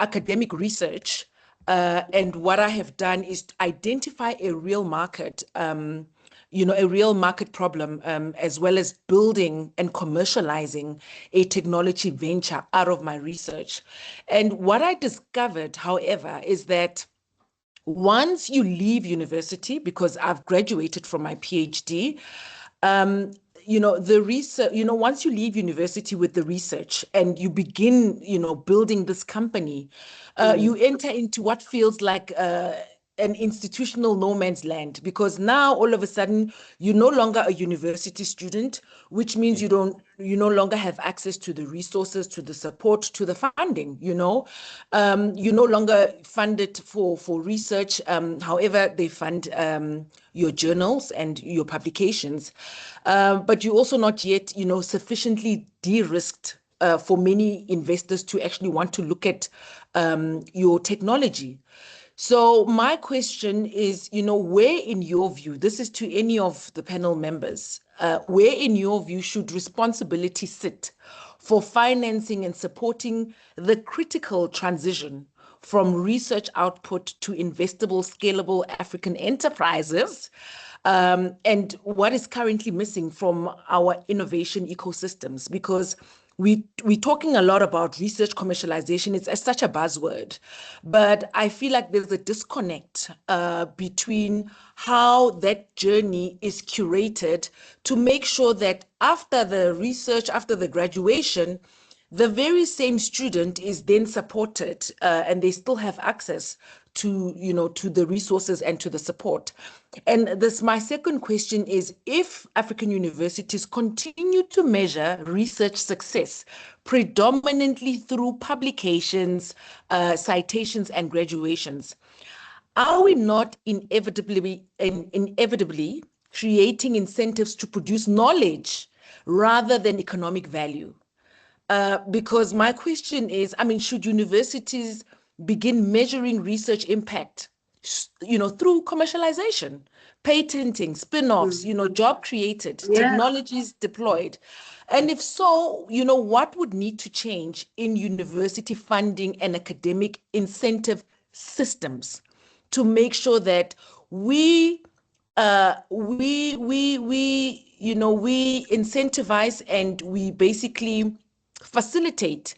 academic research, and what I have done is identify a real market, a real market problem, as well as building and commercializing a technology venture out of my research. And what I discovered, however, is that once you leave university, because I've graduated from my PhD, the research, once you leave university with the research and you begin, building this company, you enter into what feels like an institutional no man's land, because now all of a sudden you're no longer a university student, which means you no longer have access to the resources, to the support, to the funding. You no longer funded for research. However, they fund your journals and your publications, but you're also not yet sufficiently de-risked for many investors to actually want to look at your technology. So my question is, where in your view, this is to any of the panel members, where in your view should responsibility sit for financing and supporting the critical transition from research output to investable, scalable African enterprises, and what is currently missing from our innovation ecosystems? Because we're talking a lot about research commercialization. It's such a buzzword, but I feel like there's a disconnect between how that journey is curated to make sure that after the research, after the graduation, the very same student is then supported and they still have access to, to the resources and to the support. And my second question is, if African universities continue to measure research success predominantly through publications, citations, and graduations, are we not inevitably creating incentives to produce knowledge rather than economic value? Because my question is, should universities begin measuring research impact, through commercialization, patenting, spin-offs, job created, technologies deployed? And if so, what would need to change in university funding and academic incentive systems to make sure that we incentivize and we basically facilitate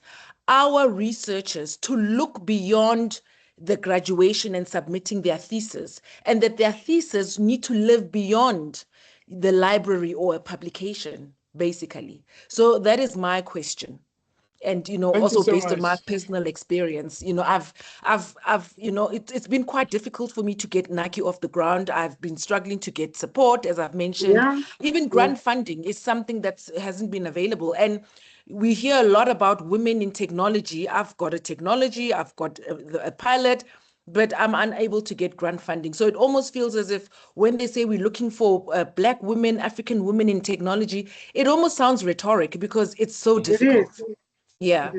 our researchers to look beyond the graduation and submitting their thesis, and that their thesis need to live beyond the library or a publication, basically. So that is my question. And, also based on my personal experience, it's been quite difficult for me to get Nike off the ground. I've been struggling to get support, as I've mentioned. Even grant funding is something that hasn't been available. And we hear a lot about women in technology. I've got a technology, I've got a pilot, but I'm unable to get grant funding. So it almost feels as if when they say we're looking for Black women, African women in technology, it almost sounds rhetoric because it's so difficult. Yeah.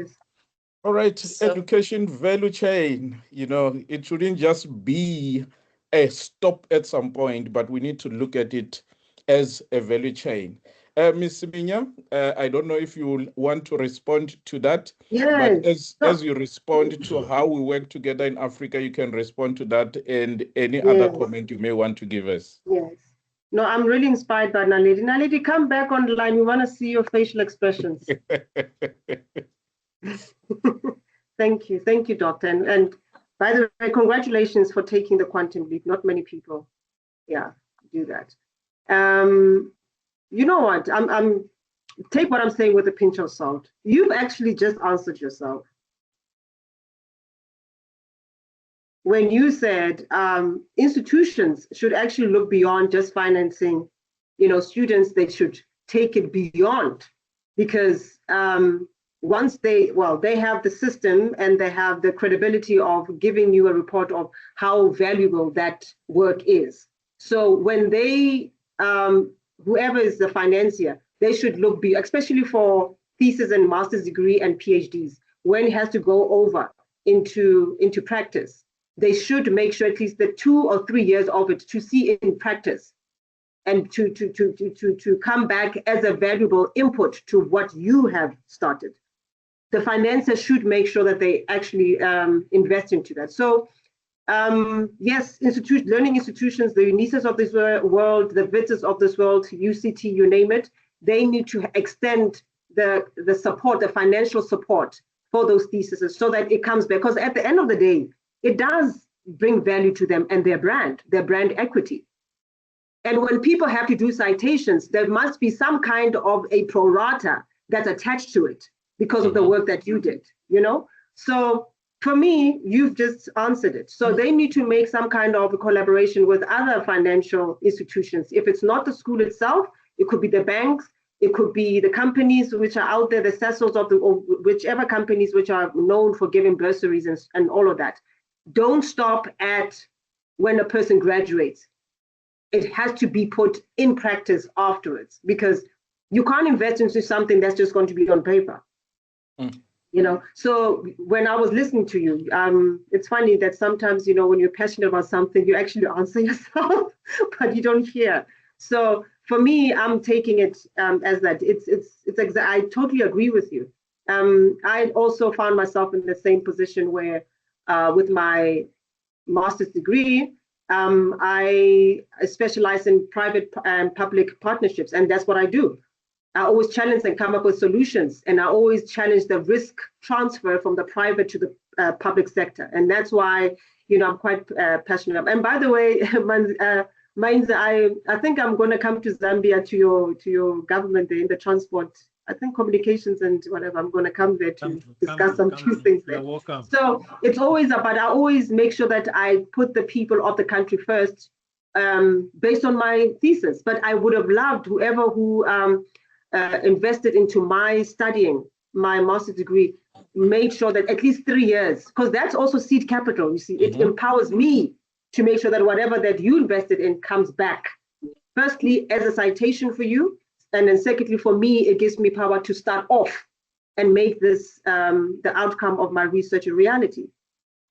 All right. So, education value chain, it shouldn't just be a stop at some point, but we need to look at it as a value chain. Ms. Semenya, I don't know if you want to respond to that. But as you respond to how we work together in Africa, you can respond to that and any other comment you may want to give us. Yes. No, I'm really inspired by Naledi. Naledi, come back on the line. We want to see your facial expressions. Thank you, Doctor. And by the way, congratulations for taking the quantum leap. Not many people, do that. You know what? Take what I'm saying with a pinch of salt. You've actually just answered yourself. When you said institutions should actually look beyond just financing, students, they should take it beyond, because once they have the system and they have the credibility of giving you a report of how valuable that work is. So when they, whoever is the financier, they should look especially for thesis and master's degree and PhDs, when it has to go over into practice. They should make sure at least the 2 or 3 years of it to see it in practice, and to come back as a valuable input to what you have started. The financiers should make sure that they actually invest into that. So yes, learning institutions, the UNISAs of this world, the WITSs of this world, UCT, you name it, they need to extend the support, the financial support for those theses, so that it comes back. Because at the end of the day, it does bring value to them and their brand equity. And when people have to do citations, there must be some kind of a pro rata that's attached to it because of the work that you did, So for me, you've just answered it. So they need to make some kind of a collaboration with other financial institutions. If it's not the school itself, it could be the banks, it could be the companies which are out there, the CESOs or whichever companies which are known for giving bursaries and all of that. Don't stop at when a person graduates. It has to be put in practice afterwards, because you can't invest into something that's just going to be on paper. So when I was listening to you, it's funny that sometimes, when you're passionate about something, you actually answer yourself, but you don't hear. So for me, I'm taking it as that I totally agree with you. I also found myself in the same position where with my master's degree, I specialize in private and public partnerships, and that's what I do. I always challenge and come up with solutions, and I always challenge the risk transfer from the private to the public sector, and that's why I'm quite passionate. And by the way, Mainza, I think I'm going to come to Zambia to your government there in the transport I think communications and whatever, I'm going to come there to discuss some few things there. You're welcome. So it's always about, I always make sure that I put the people of the country first, based on my thesis. But I would have loved whoever who invested into my studying, my master's degree, made sure that at least 3 years, because that's also seed capital. You see, it empowers me to make sure that whatever that you invested in comes back. Firstly, as a citation for you. And then secondly, for me, it gives me power to start off and make this the outcome of my research a reality,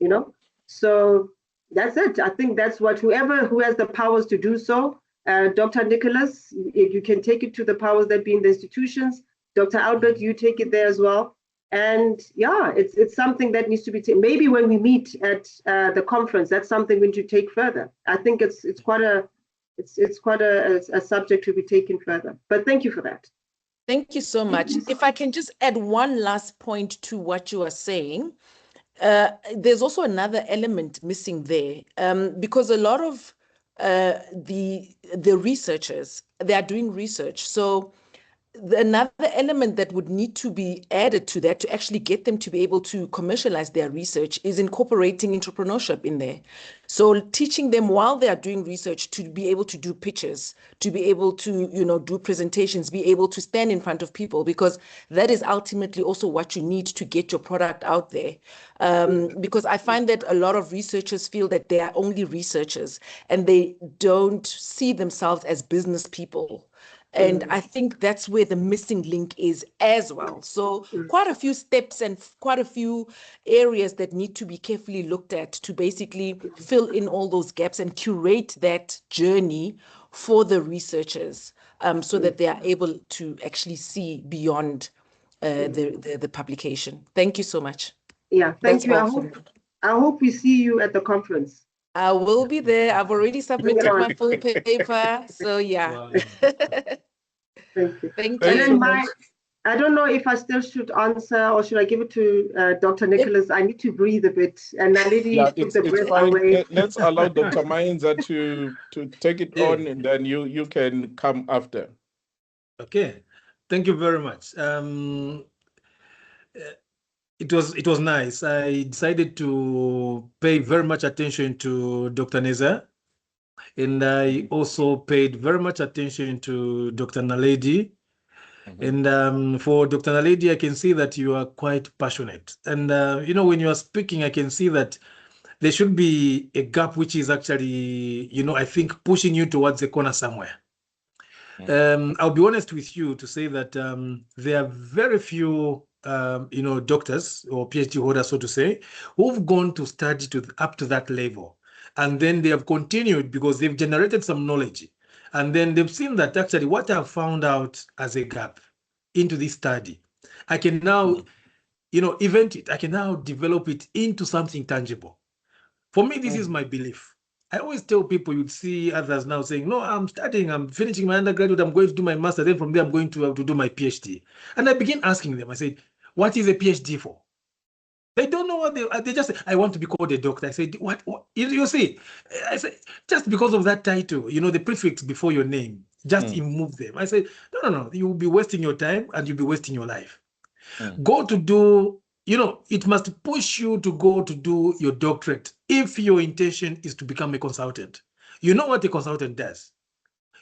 you know? So that's it. I think that's what whoever who has the powers to do so, Dr. Nicholas, you can take it to the powers that be in the institutions. Dr. Albert, you take it there as well. And yeah, it's something that needs to be taken. Maybe when we meet at the conference, that's something we need to take further. I think it's quite a subject to be taken further. But thank you for that. Thank you so much. If I can just add one last point to what you are saying, there's also another element missing there, because a lot of the researchers, they are doing research. So another element that would need to be added to that to actually get them to be able to commercialize their research is incorporating entrepreneurship in there. So teaching them while they are doing research to be able to do pitches, to be able to, do presentations, be able to stand in front of people, because that is ultimately also what you need to get your product out there. Because I find that a lot of researchers feel that they are only researchers and they don't see themselves as business people. And I think that's where the missing link is as well. So quite a few steps and quite a few areas that need to be carefully looked at to basically fill in all those gaps and curate that journey for the researchers, so that they are able to actually see beyond the publication. Thank you so much. Yeah, thank you. I hope we see you at the conference. I will be there. I've already submitted my full paper. So yeah. Wow. Thank you. Thank And you. then I don't know if I still should answer or should I give it to Dr. Nicholas? I need to breathe a bit and I need to put the breath away. Let's allow Dr. Mainza to take it on, and then you can come after. Okay, thank you very much. It was nice. I decided to pay very much attention to Dr. Neza, and I also paid very much attention to Dr. Naledi. And for Dr. Naledi, I can see that you are quite passionate. And, when you are speaking, I can see that there should be a gap which is actually, I think pushing you towards a corner somewhere. I'll be honest with you to say that there are very few doctors or PhD holders, so to say, who've gone to study up to that level. And then they have continued because they've generated some knowledge. And then they've seen that actually what I've found out as a gap into this study, I can now, event it. I can now develop it into something tangible. For me, this is my belief. I always tell people, you'd see others now saying, no, I'm studying, I'm finishing my undergraduate, I'm going to do my master, then from there I'm going to do my PhD. And I begin asking them, I said, what is a PhD for? They don't know what they just say, I want to be called a doctor. I said, what? You see, I said, just because of that title, the prefix before your name, just remove them. I said, no, you will be wasting your time and you'll be wasting your life. Go to do, it must push you to go to do your doctorate if your intention is to become a consultant. You know what a consultant does.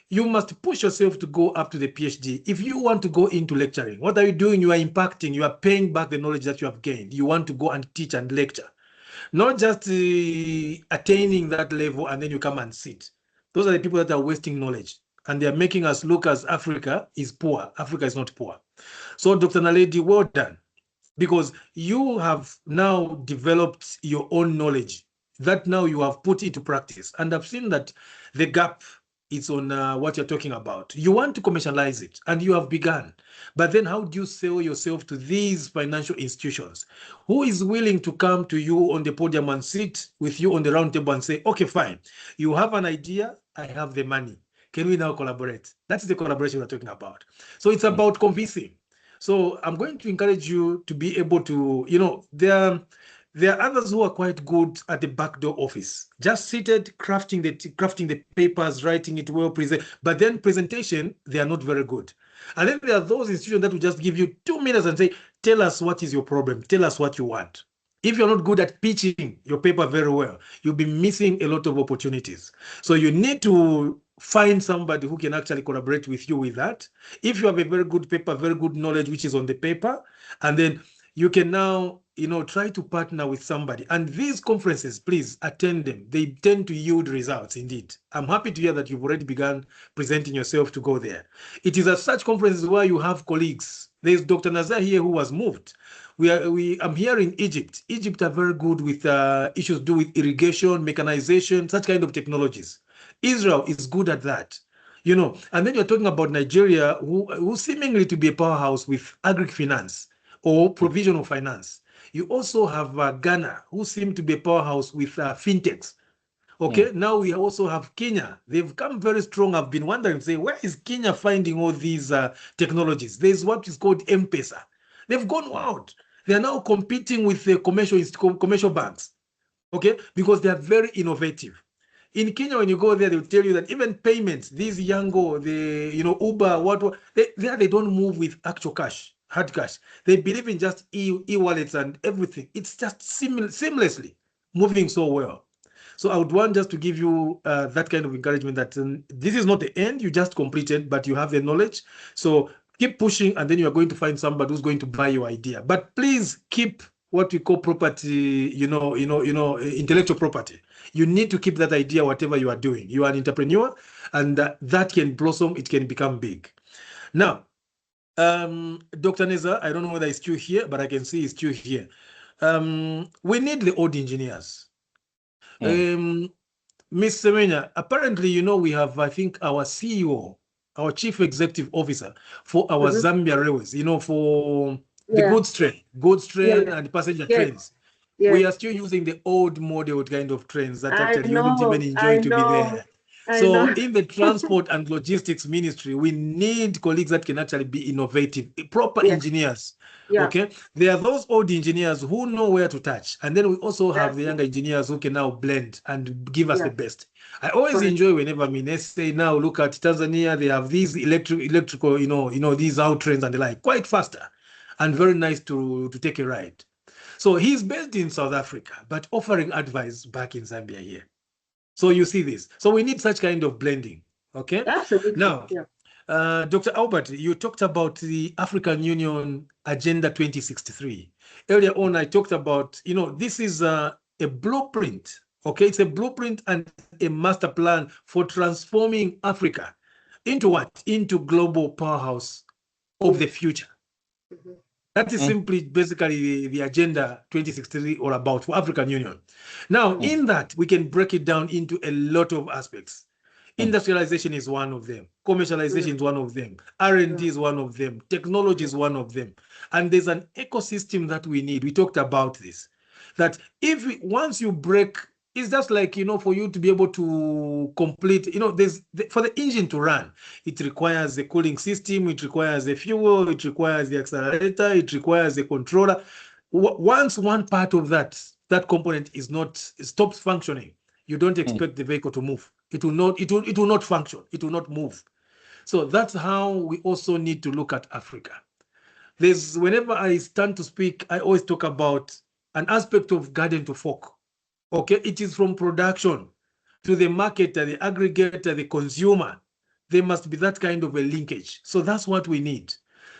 You must push yourself to go up to the PhD. If you want to go into lecturing, what are you doing? You are impacting, you are paying back the knowledge that you have gained. You want to go and teach and lecture, not just attaining that level and then you come and sit. Those are the people that are wasting knowledge and they are making us look as Africa is poor. Africa is not poor. So Dr. Naledi, well done, because you have now developed your own knowledge that now you have put into practice. And I've seen that the gap is on what you're talking about. You want to commercialize it and you have begun. But then how do you sell yourself to these financial institutions? Who is willing to come to you on the podium and sit with you on the round table and say, okay, fine, you have an idea, I have the money. Can we now collaborate? That's the collaboration we're talking about. So it's about convincing. So I'm going to encourage you to be able to, there are others who are quite good at the backdoor office, just seated, crafting the papers, writing it well, present. But then presentation, they are not very good. And then there are those institutions that will just give you 2 minutes and say, tell us what is your problem, tell us what you want. If you're not good at pitching your paper very well, you'll be missing a lot of opportunities. So you need to find somebody who can actually collaborate with you with that. If you have a very good paper, very good knowledge, which is on the paper, and then you can now, try to partner with somebody. And these conferences, please attend them. They tend to yield results indeed. I'm happy to hear that you've already begun presenting yourself to go there. It is at such conferences where you have colleagues. There's Dr. Nazar here who was moved. I'm here in Egypt. Egypt are very good with issues to do with irrigation, mechanization, such kind of technologies. Israel is good at that, and then you're talking about Nigeria, who seemingly to be a powerhouse with agri-finance or provisional finance. You also have Ghana, who seem to be a powerhouse with fintechs. Okay, now we also have Kenya. They've come very strong. I've been wondering, where is Kenya finding all these technologies? There's what is called M-Pesa. They've gone wild. They're now competing with the commercial banks, okay, because they are very innovative. In Kenya, when you go there, they'll tell you that even payments, these Yango, Uber, they don't move with actual cash, hard cash. They believe in just e-wallets and everything. It's just seamlessly moving so well. So I would want just to give you that kind of encouragement that this is not the end. You just completed, but you have the knowledge. So keep pushing, and then you are going to find somebody who's going to buy your idea. But please keep what we call property, intellectual property. You need to keep that idea, whatever you are doing. You are an entrepreneur, and that can blossom. It can become big. Now, Dr. Neza, I don't know whether he's still here, but I can see he's still here. We need the old engineers. Ms. Semenya, apparently, we have, I think, our CEO, our Chief Executive Officer for our Zambia Railways, for the goods train and passenger trains. Yes. We are still using the old model kind of trains that actually you wouldn't even enjoy to be there. So in the transport and logistics ministry, we need colleagues that can actually be innovative, proper engineers. Yeah. Okay, there are those old engineers who know where to touch, and then we also have the younger engineers who can now blend and give us the best. I always enjoy whenever let's say now look at Tanzania, they have these electrical, these out trains and the like, quite faster and very nice to take a ride. So he's based in South Africa, but offering advice back in Zambia here. So you see this. So we need such kind of blending. Okay. Absolutely. Now, Dr. Albert, you talked about the African Union Agenda 2063. Earlier on, I talked about, this is a blueprint. Okay, it's a blueprint and a master plan for transforming Africa into what? Into global powerhouse of the future. That is simply basically the Agenda 2063 all about for African Union. Now, in that, we can break it down into a lot of aspects. Industrialization is one of them. Commercialization is one of them. R&D is one of them. Technology is one of them. And there's an ecosystem that we need. We talked about this. That once you break, it's just like, for you to be able to complete, for the engine to run, it requires the cooling system, it requires the fuel, it requires the accelerator, it requires the controller. Once one part of that component stops functioning, you don't expect the vehicle to move. It will not function. It will not move. So that's how we also need to look at Africa. Whenever I stand to speak, I always talk about an aspect of garden to fork. Okay, it is from production to the marketer, the aggregator, the consumer. There must be that kind of a linkage. So that's what we need.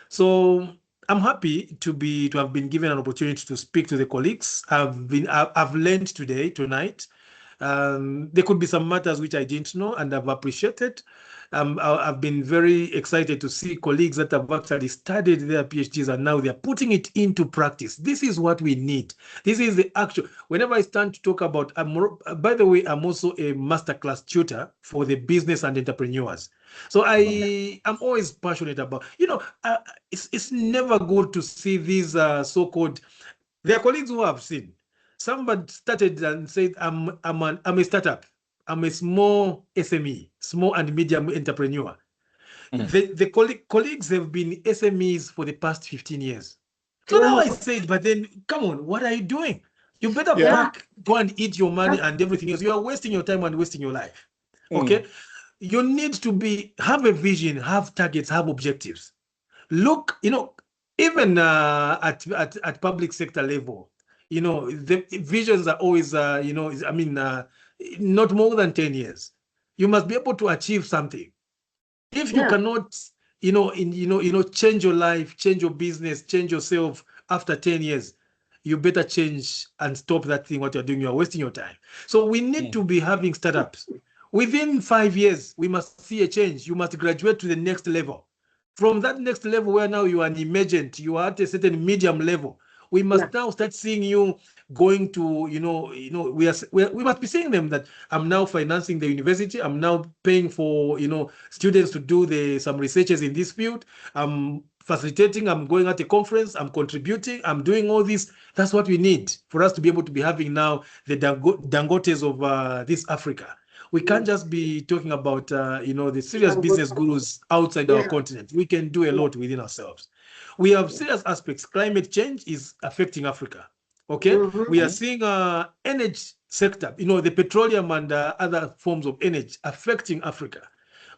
So I'm happy to have been given an opportunity to speak to the colleagues. I've learned tonight. There could be some matters which I didn't know, and I've appreciated. I've been very excited to see colleagues that have actually studied their PhDs and now they're putting it into practice. This is what we need. This is the actual. Whenever I stand to talk about, by the way, I'm also a masterclass tutor for the business and entrepreneurs. So I'm always passionate about, it's never good to see these so-called, there are colleagues who have seen. Somebody started and said, I'm a startup. I'm a small SME, small and medium entrepreneur. The colleagues have been SMEs for the past 15 years. So now I said, but then, come on, what are you doing? You better go and eat your money and everything else. You are wasting your time and wasting your life. Okay? you need to have a vision, have targets, have objectives. Look, even at public sector level, the visions are always, not more than 10 years. You must be able to achieve something. If you cannot, change your life, change your business, change yourself after 10 years, you better change and stop that thing, what you're doing. You're wasting your time. So we need to be having startups. Within 5 years, we must see a change. You must graduate to the next level. From that next level where now you are an emergent, you are at a certain medium level, we must now start seeing you going to, we must be seeing them that I'm now financing the university. I'm now paying for, students to do some researches in this field. I'm facilitating, I'm going at a conference, I'm contributing, I'm doing all this. That's what we need for us to be able to be having now the Dangotes of this Africa. We can't just be talking about, the serious business gurus outside our continent. We can do a lot within ourselves. We have serious aspects. Climate change is affecting Africa. Okay, we are seeing energy sector, the petroleum and other forms of energy affecting Africa.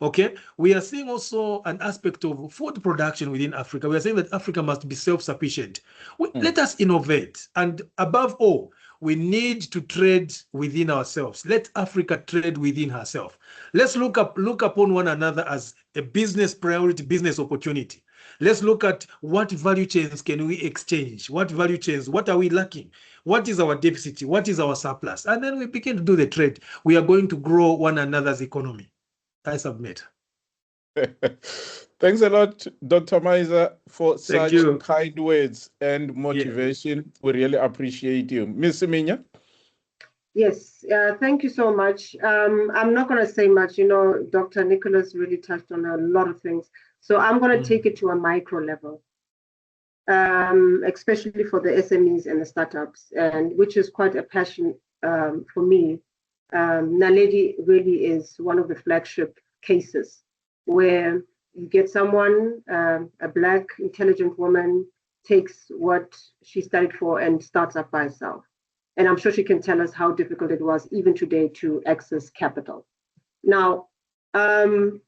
Okay, we are seeing also an aspect of food production within Africa. We are saying that Africa must be self-sufficient. Let us innovate, and above all, we need to trade within ourselves. Let Africa trade within herself. Let's look upon one another as a business priority, business opportunity. Let's look at what value chains can we exchange? What value chains? What are we lacking? What is our deficit? What is our surplus? And then we begin to do the trade. We are going to grow one another's economy. I submit. Thanks a lot, Dr. Mainza, for such kind words and motivation. Yeah. We really appreciate you. Ms. Semenya? Yes, thank you so much. I'm not going to say much. Dr. Nicholas really touched on a lot of things. So I'm going to take it to a micro level, especially for the SMEs and the startups, and which is quite a passion for me. Naledi really is one of the flagship cases where you get someone, a Black, intelligent woman, takes what she studied for and starts up by herself. And I'm sure she can tell us how difficult it was even today to access capital. Now, to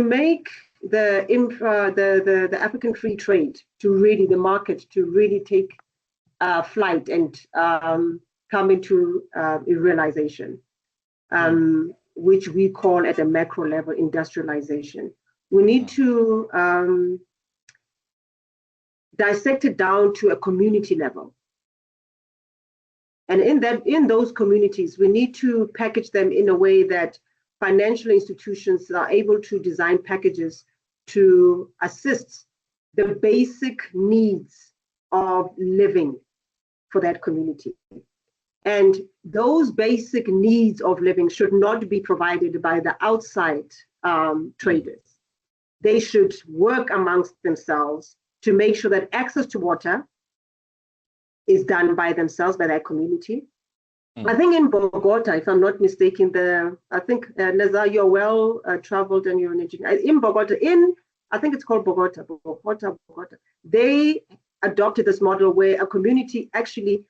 make the African free trade the market to really take flight and come into realization, which we call at a macro level industrialization. We need to dissect it down to a community level. And in those communities, we need to package them in a way that financial institutions are able to design packages to assist the basic needs of living for that community. And those basic needs of living should not be provided by the outside traders. They should work amongst themselves to make sure that access to water is done by themselves, by their community. I think in Bogota, if I'm not mistaken, Nazar, you're well traveled and you're an engineer. In Bogota, I think it's called Bogota, they adopted this model where a community actually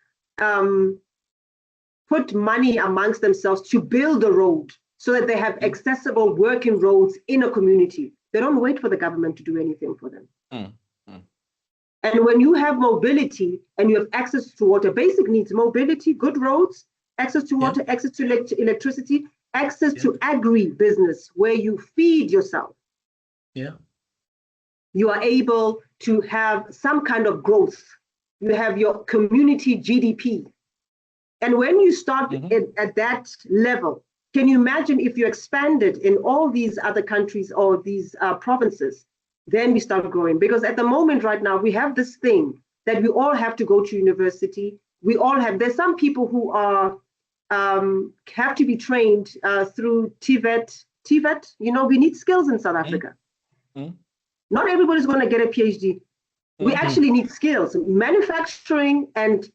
put money amongst themselves to build a road so that they have accessible working roads in a community. They don't wait for the government to do anything for them. And when you have mobility and you have access to water, basic needs, mobility, good roads, access to water, access to electricity, access to agri-business where you feed yourself. You are able to have some kind of growth. You have your community GDP. And when you start at that level, can you imagine if you expanded in all these other countries or these provinces? Then we start growing. Because at the moment right now, we have this thing that we all have to go to university. There's some people who are have to be trained through TVET. We need skills in South Africa. Not everybody's going to get a PhD. We actually need skills. Manufacturing and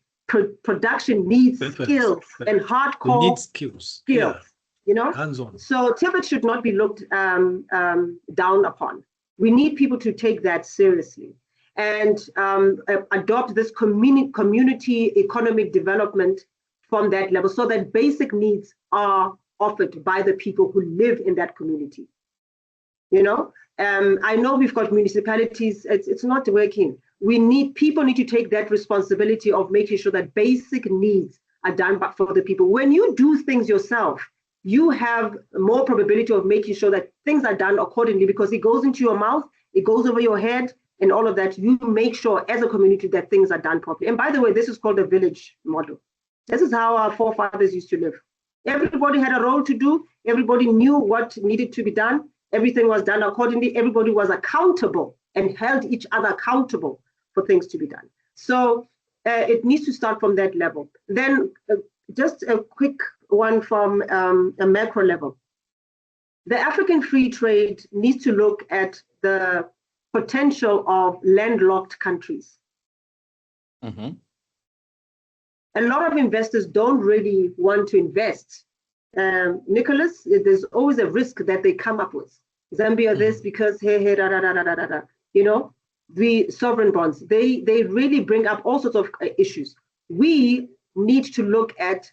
production needs skills and hardcore we need skills. Hands-on. So TVET should not be looked down upon. We need people to take that seriously and adopt this community economic development from that level so that basic needs are offered by the people who live in that community. You know, I know we've got municipalities, it's not working. People need to take that responsibility of making sure that basic needs are done for the people. When you do things yourself, you have more probability of making sure that things are done accordingly, because it goes into your mouth, it goes over your head, and all of that. You make sure as a community that things are done properly. And by the way, this is called the village model. This is how our forefathers used to live. Everybody had a role to do. Everybody knew what needed to be done. Everything was done accordingly. Everybody was accountable and held each other accountable for things to be done. So it needs to start from that level. Then just a quick one from a macro level. The African free trade needs to look at the potential of landlocked countries. Mm-hmm. A lot of investors don't really want to invest. Nicholas, there's always a risk that they come up with. Zambia this because hey, da, da, da, da, da, da. You know, the sovereign bonds, they really bring up all sorts of issues. We need to look at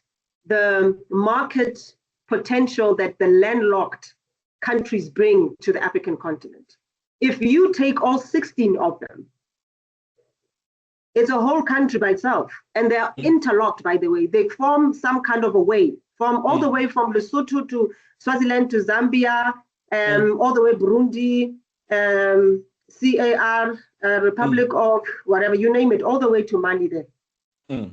the market potential that the landlocked countries bring to the African continent. If you take all 16 of them, it's a whole country by itself, and they are interlocked, by the way. They form some kind of a wave, from all the way from Lesotho to Swaziland to Zambia, all the way Burundi, CAR, Republic of whatever, you name it, all the way to Mali there.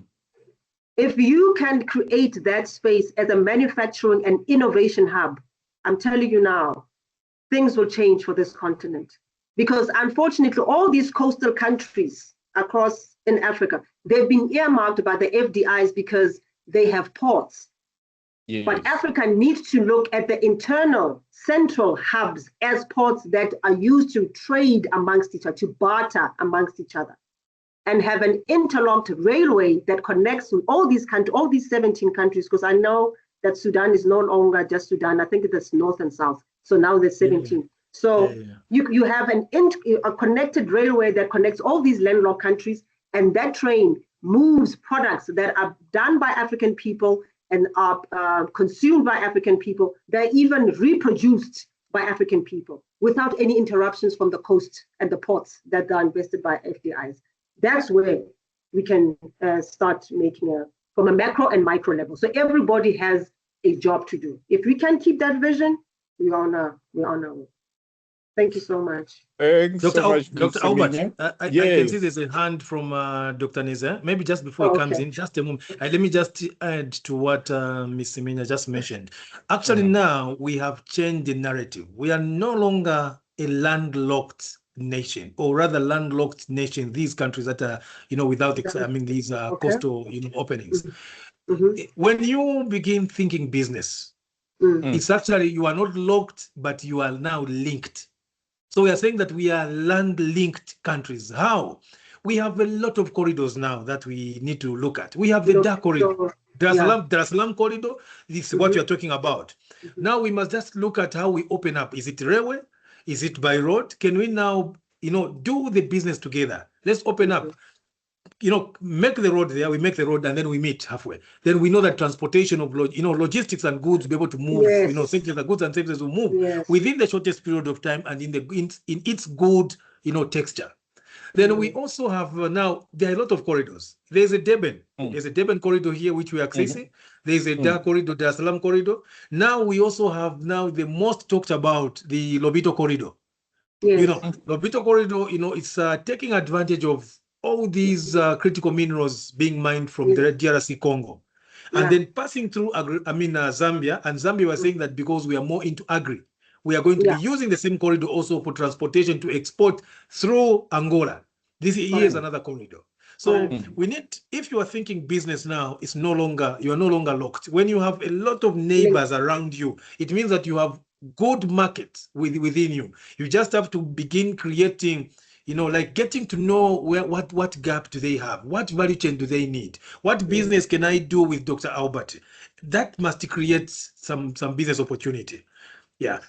If you can create that space as a manufacturing and innovation hub, I'm telling you now, things will change for this continent. Because unfortunately, all these coastal countries across in Africa, they've been earmarked by the FDIs because they have ports. Yes. But Africa needs to look at the internal central hubs as ports that are used to trade amongst each other, to barter amongst each other, and have an interlocked railway that connects with all these countries, all these 17 countries, because I know that Sudan is no longer just Sudan. I think it's north and south. So now there's 17. So you have a connected railway that connects all these landlocked countries, and that train moves products that are done by African people and are consumed by African people. They're even reproduced by African people without any interruptions from the coast and the ports that are invested by FDIs. That's where we can start making from a macro and micro level. So everybody has a job to do. If we can keep that vision, we're on our way. Thank you so much. Thanks Dr. so much, Dr. Albert, I can see there's a hand from Dr. Niza. Maybe just before he comes in, just a moment. Let me just add to what Ms. Semenya just mentioned. Actually, now we have changed the narrative. We are no longer a landlocked nation, or rather landlocked nation, these countries that are, without, these coastal, openings. When you begin thinking business, it's actually, you are not locked, but you are now linked. So we are saying that we are land-linked countries. How? We have a lot of corridors now that we need to look at. We have the dark corridor. Dar es Salaam corridor. This is what you're talking about. Now we must just look at how we open up. Is it railway? Is it by road? Can we now, do the business together? Let's open up. Make the road there, we make the road, and then we meet halfway. Then we know that transportation of, logistics and goods will be able to move, the goods and services will move within the shortest period of time and in its good, texture. Then we also have now, there are a lot of corridors. There's a Durban. There's a Durban corridor here, which we are accessing. There's a Dar corridor, Dar es Salaam corridor. Now we also have the most talked about, the Lobito corridor. Lobito corridor, it's taking advantage of all these critical minerals being mined from the DRC Congo, and then passing through Zambia. And Zambia was saying that because we are more into agri, we are going to be using the same corridor also for transportation to export through Angola. This here is another corridor. So we need, if you are thinking business now, you are no longer locked. When you have a lot of neighbors around you, it means that you have good markets within you. You just have to begin creating, getting to know what gap do they have, what value chain do they need, what business can I do with Dr. Albert. That must create some business opportunity.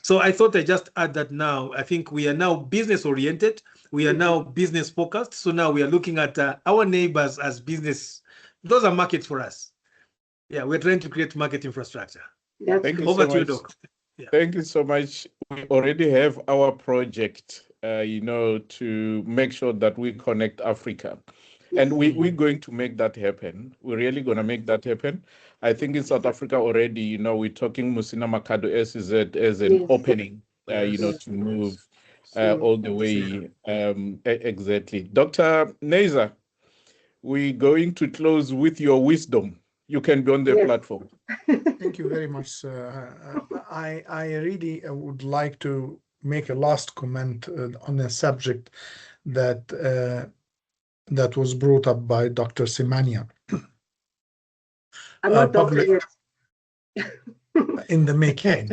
So I thought I just add that now. I think we are now business oriented. We are now business focused. So now we are looking at our neighbors as business. Those are markets for us. We're trying to create market infrastructure. That's Thank you Over so to you, much. Doc. Yeah. Thank you so much. We already have our project, to make sure that we connect Africa. And we're going to make that happen. We're really going to make that happen. I think in South Africa already, we're talking Musina Makado SEZ as an Yes. opening, Yes. to move all the way. Exactly. Dr. Neza, we're going to close with your wisdom. You can be on the Yes. platform. Thank you very much. I really would like to make a last comment on a subject that that was brought up by Dr. Semenya. I'm not doctor yet. In the making.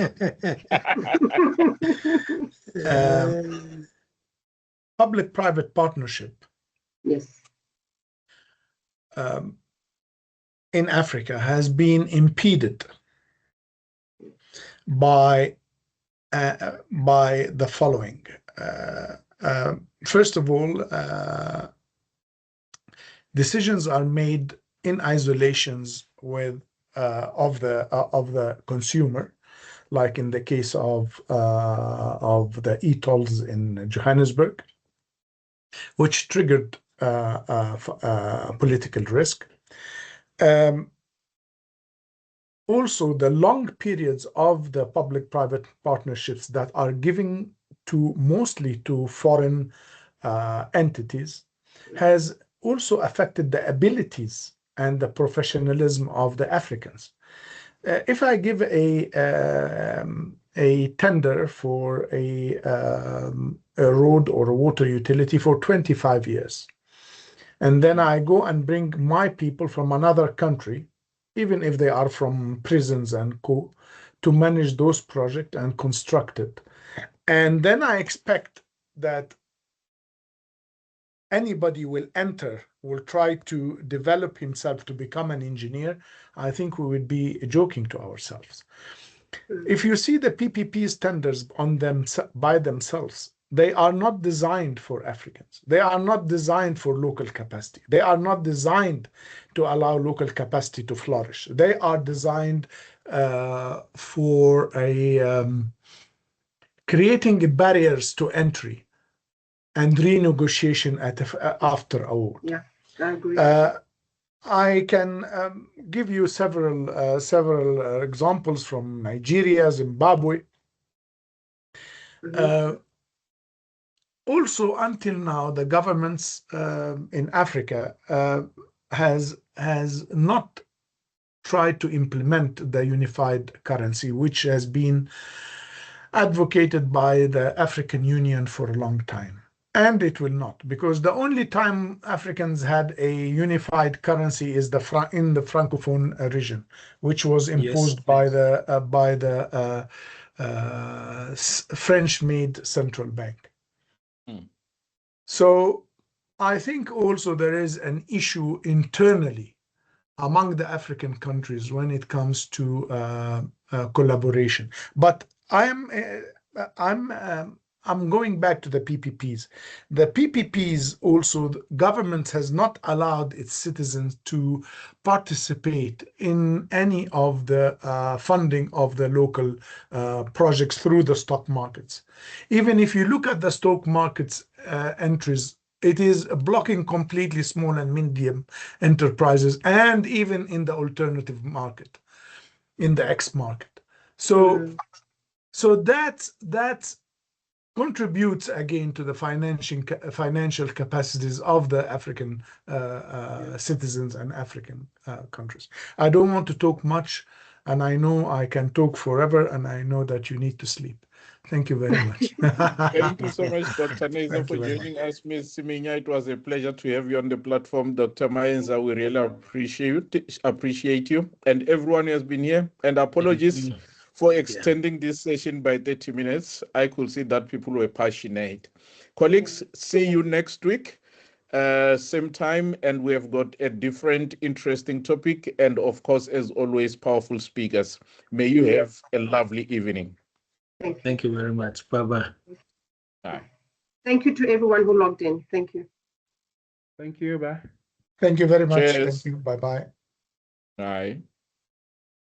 Public-private partnership. Yes. In Africa has been impeded by the following. First of all, decisions are made in isolations with of the consumer, like in the case of the e-tolls in Johannesburg, which triggered political risk. Also, the long periods of the public-private partnerships that are given mostly to foreign entities has also affected the abilities and the professionalism of the Africans. If I give a tender for a road or a water utility for 25 years, and then I go and bring my people from another country, even if they are from prisons and co, to manage those projects and construct it. And then I expect that anybody will try to develop himself to become an engineer. I think we would be joking to ourselves. If you see the PPP's tenders by themselves, they are not designed for Africans. They are not designed for local capacity. They are not designed to allow local capacity to flourish. They are designed for creating barriers to entry and renegotiation after award. Yeah, I agree. I can give you several examples from Nigeria, Zimbabwe. Also, until now, the governments in Africa has not tried to implement the unified currency, which has been advocated by the African Union for a long time. And it will not, because the only time Africans had a unified currency is in the Francophone region, which was imposed by the French-made central bank. So I think also there is an issue internally among the African countries when it comes to collaboration. But I'm going back to the PPPs. The PPPs also, the government has not allowed its citizens to participate in any of the funding of the local projects through the stock markets. Even if you look at the stock markets entries, it is blocking completely small and medium enterprises, and even in the alternative market, in the X market. So that's contributes again to the financial capacities of the African citizens and African countries. I don't want to talk much, and I know I can talk forever, and I know that you need to sleep. Thank you very much. Thank you so much, Dr. Neza, for joining us. Ms. Semenya, it was a pleasure to have you on the platform. Dr. Mainza, we really appreciate you, and everyone who has been here. And apologies for extending this session by 30 minutes. I could see that people were passionate. Colleagues, see you next week, same time, and we have got a different interesting topic, and of course, as always, powerful speakers. May you have a lovely evening. Thank you very much. Bye-bye. Bye. Thank you to everyone who logged in. Thank you. Thank you. Bye. Thank you very much. Cheers. Thank you. Bye-bye. Bye.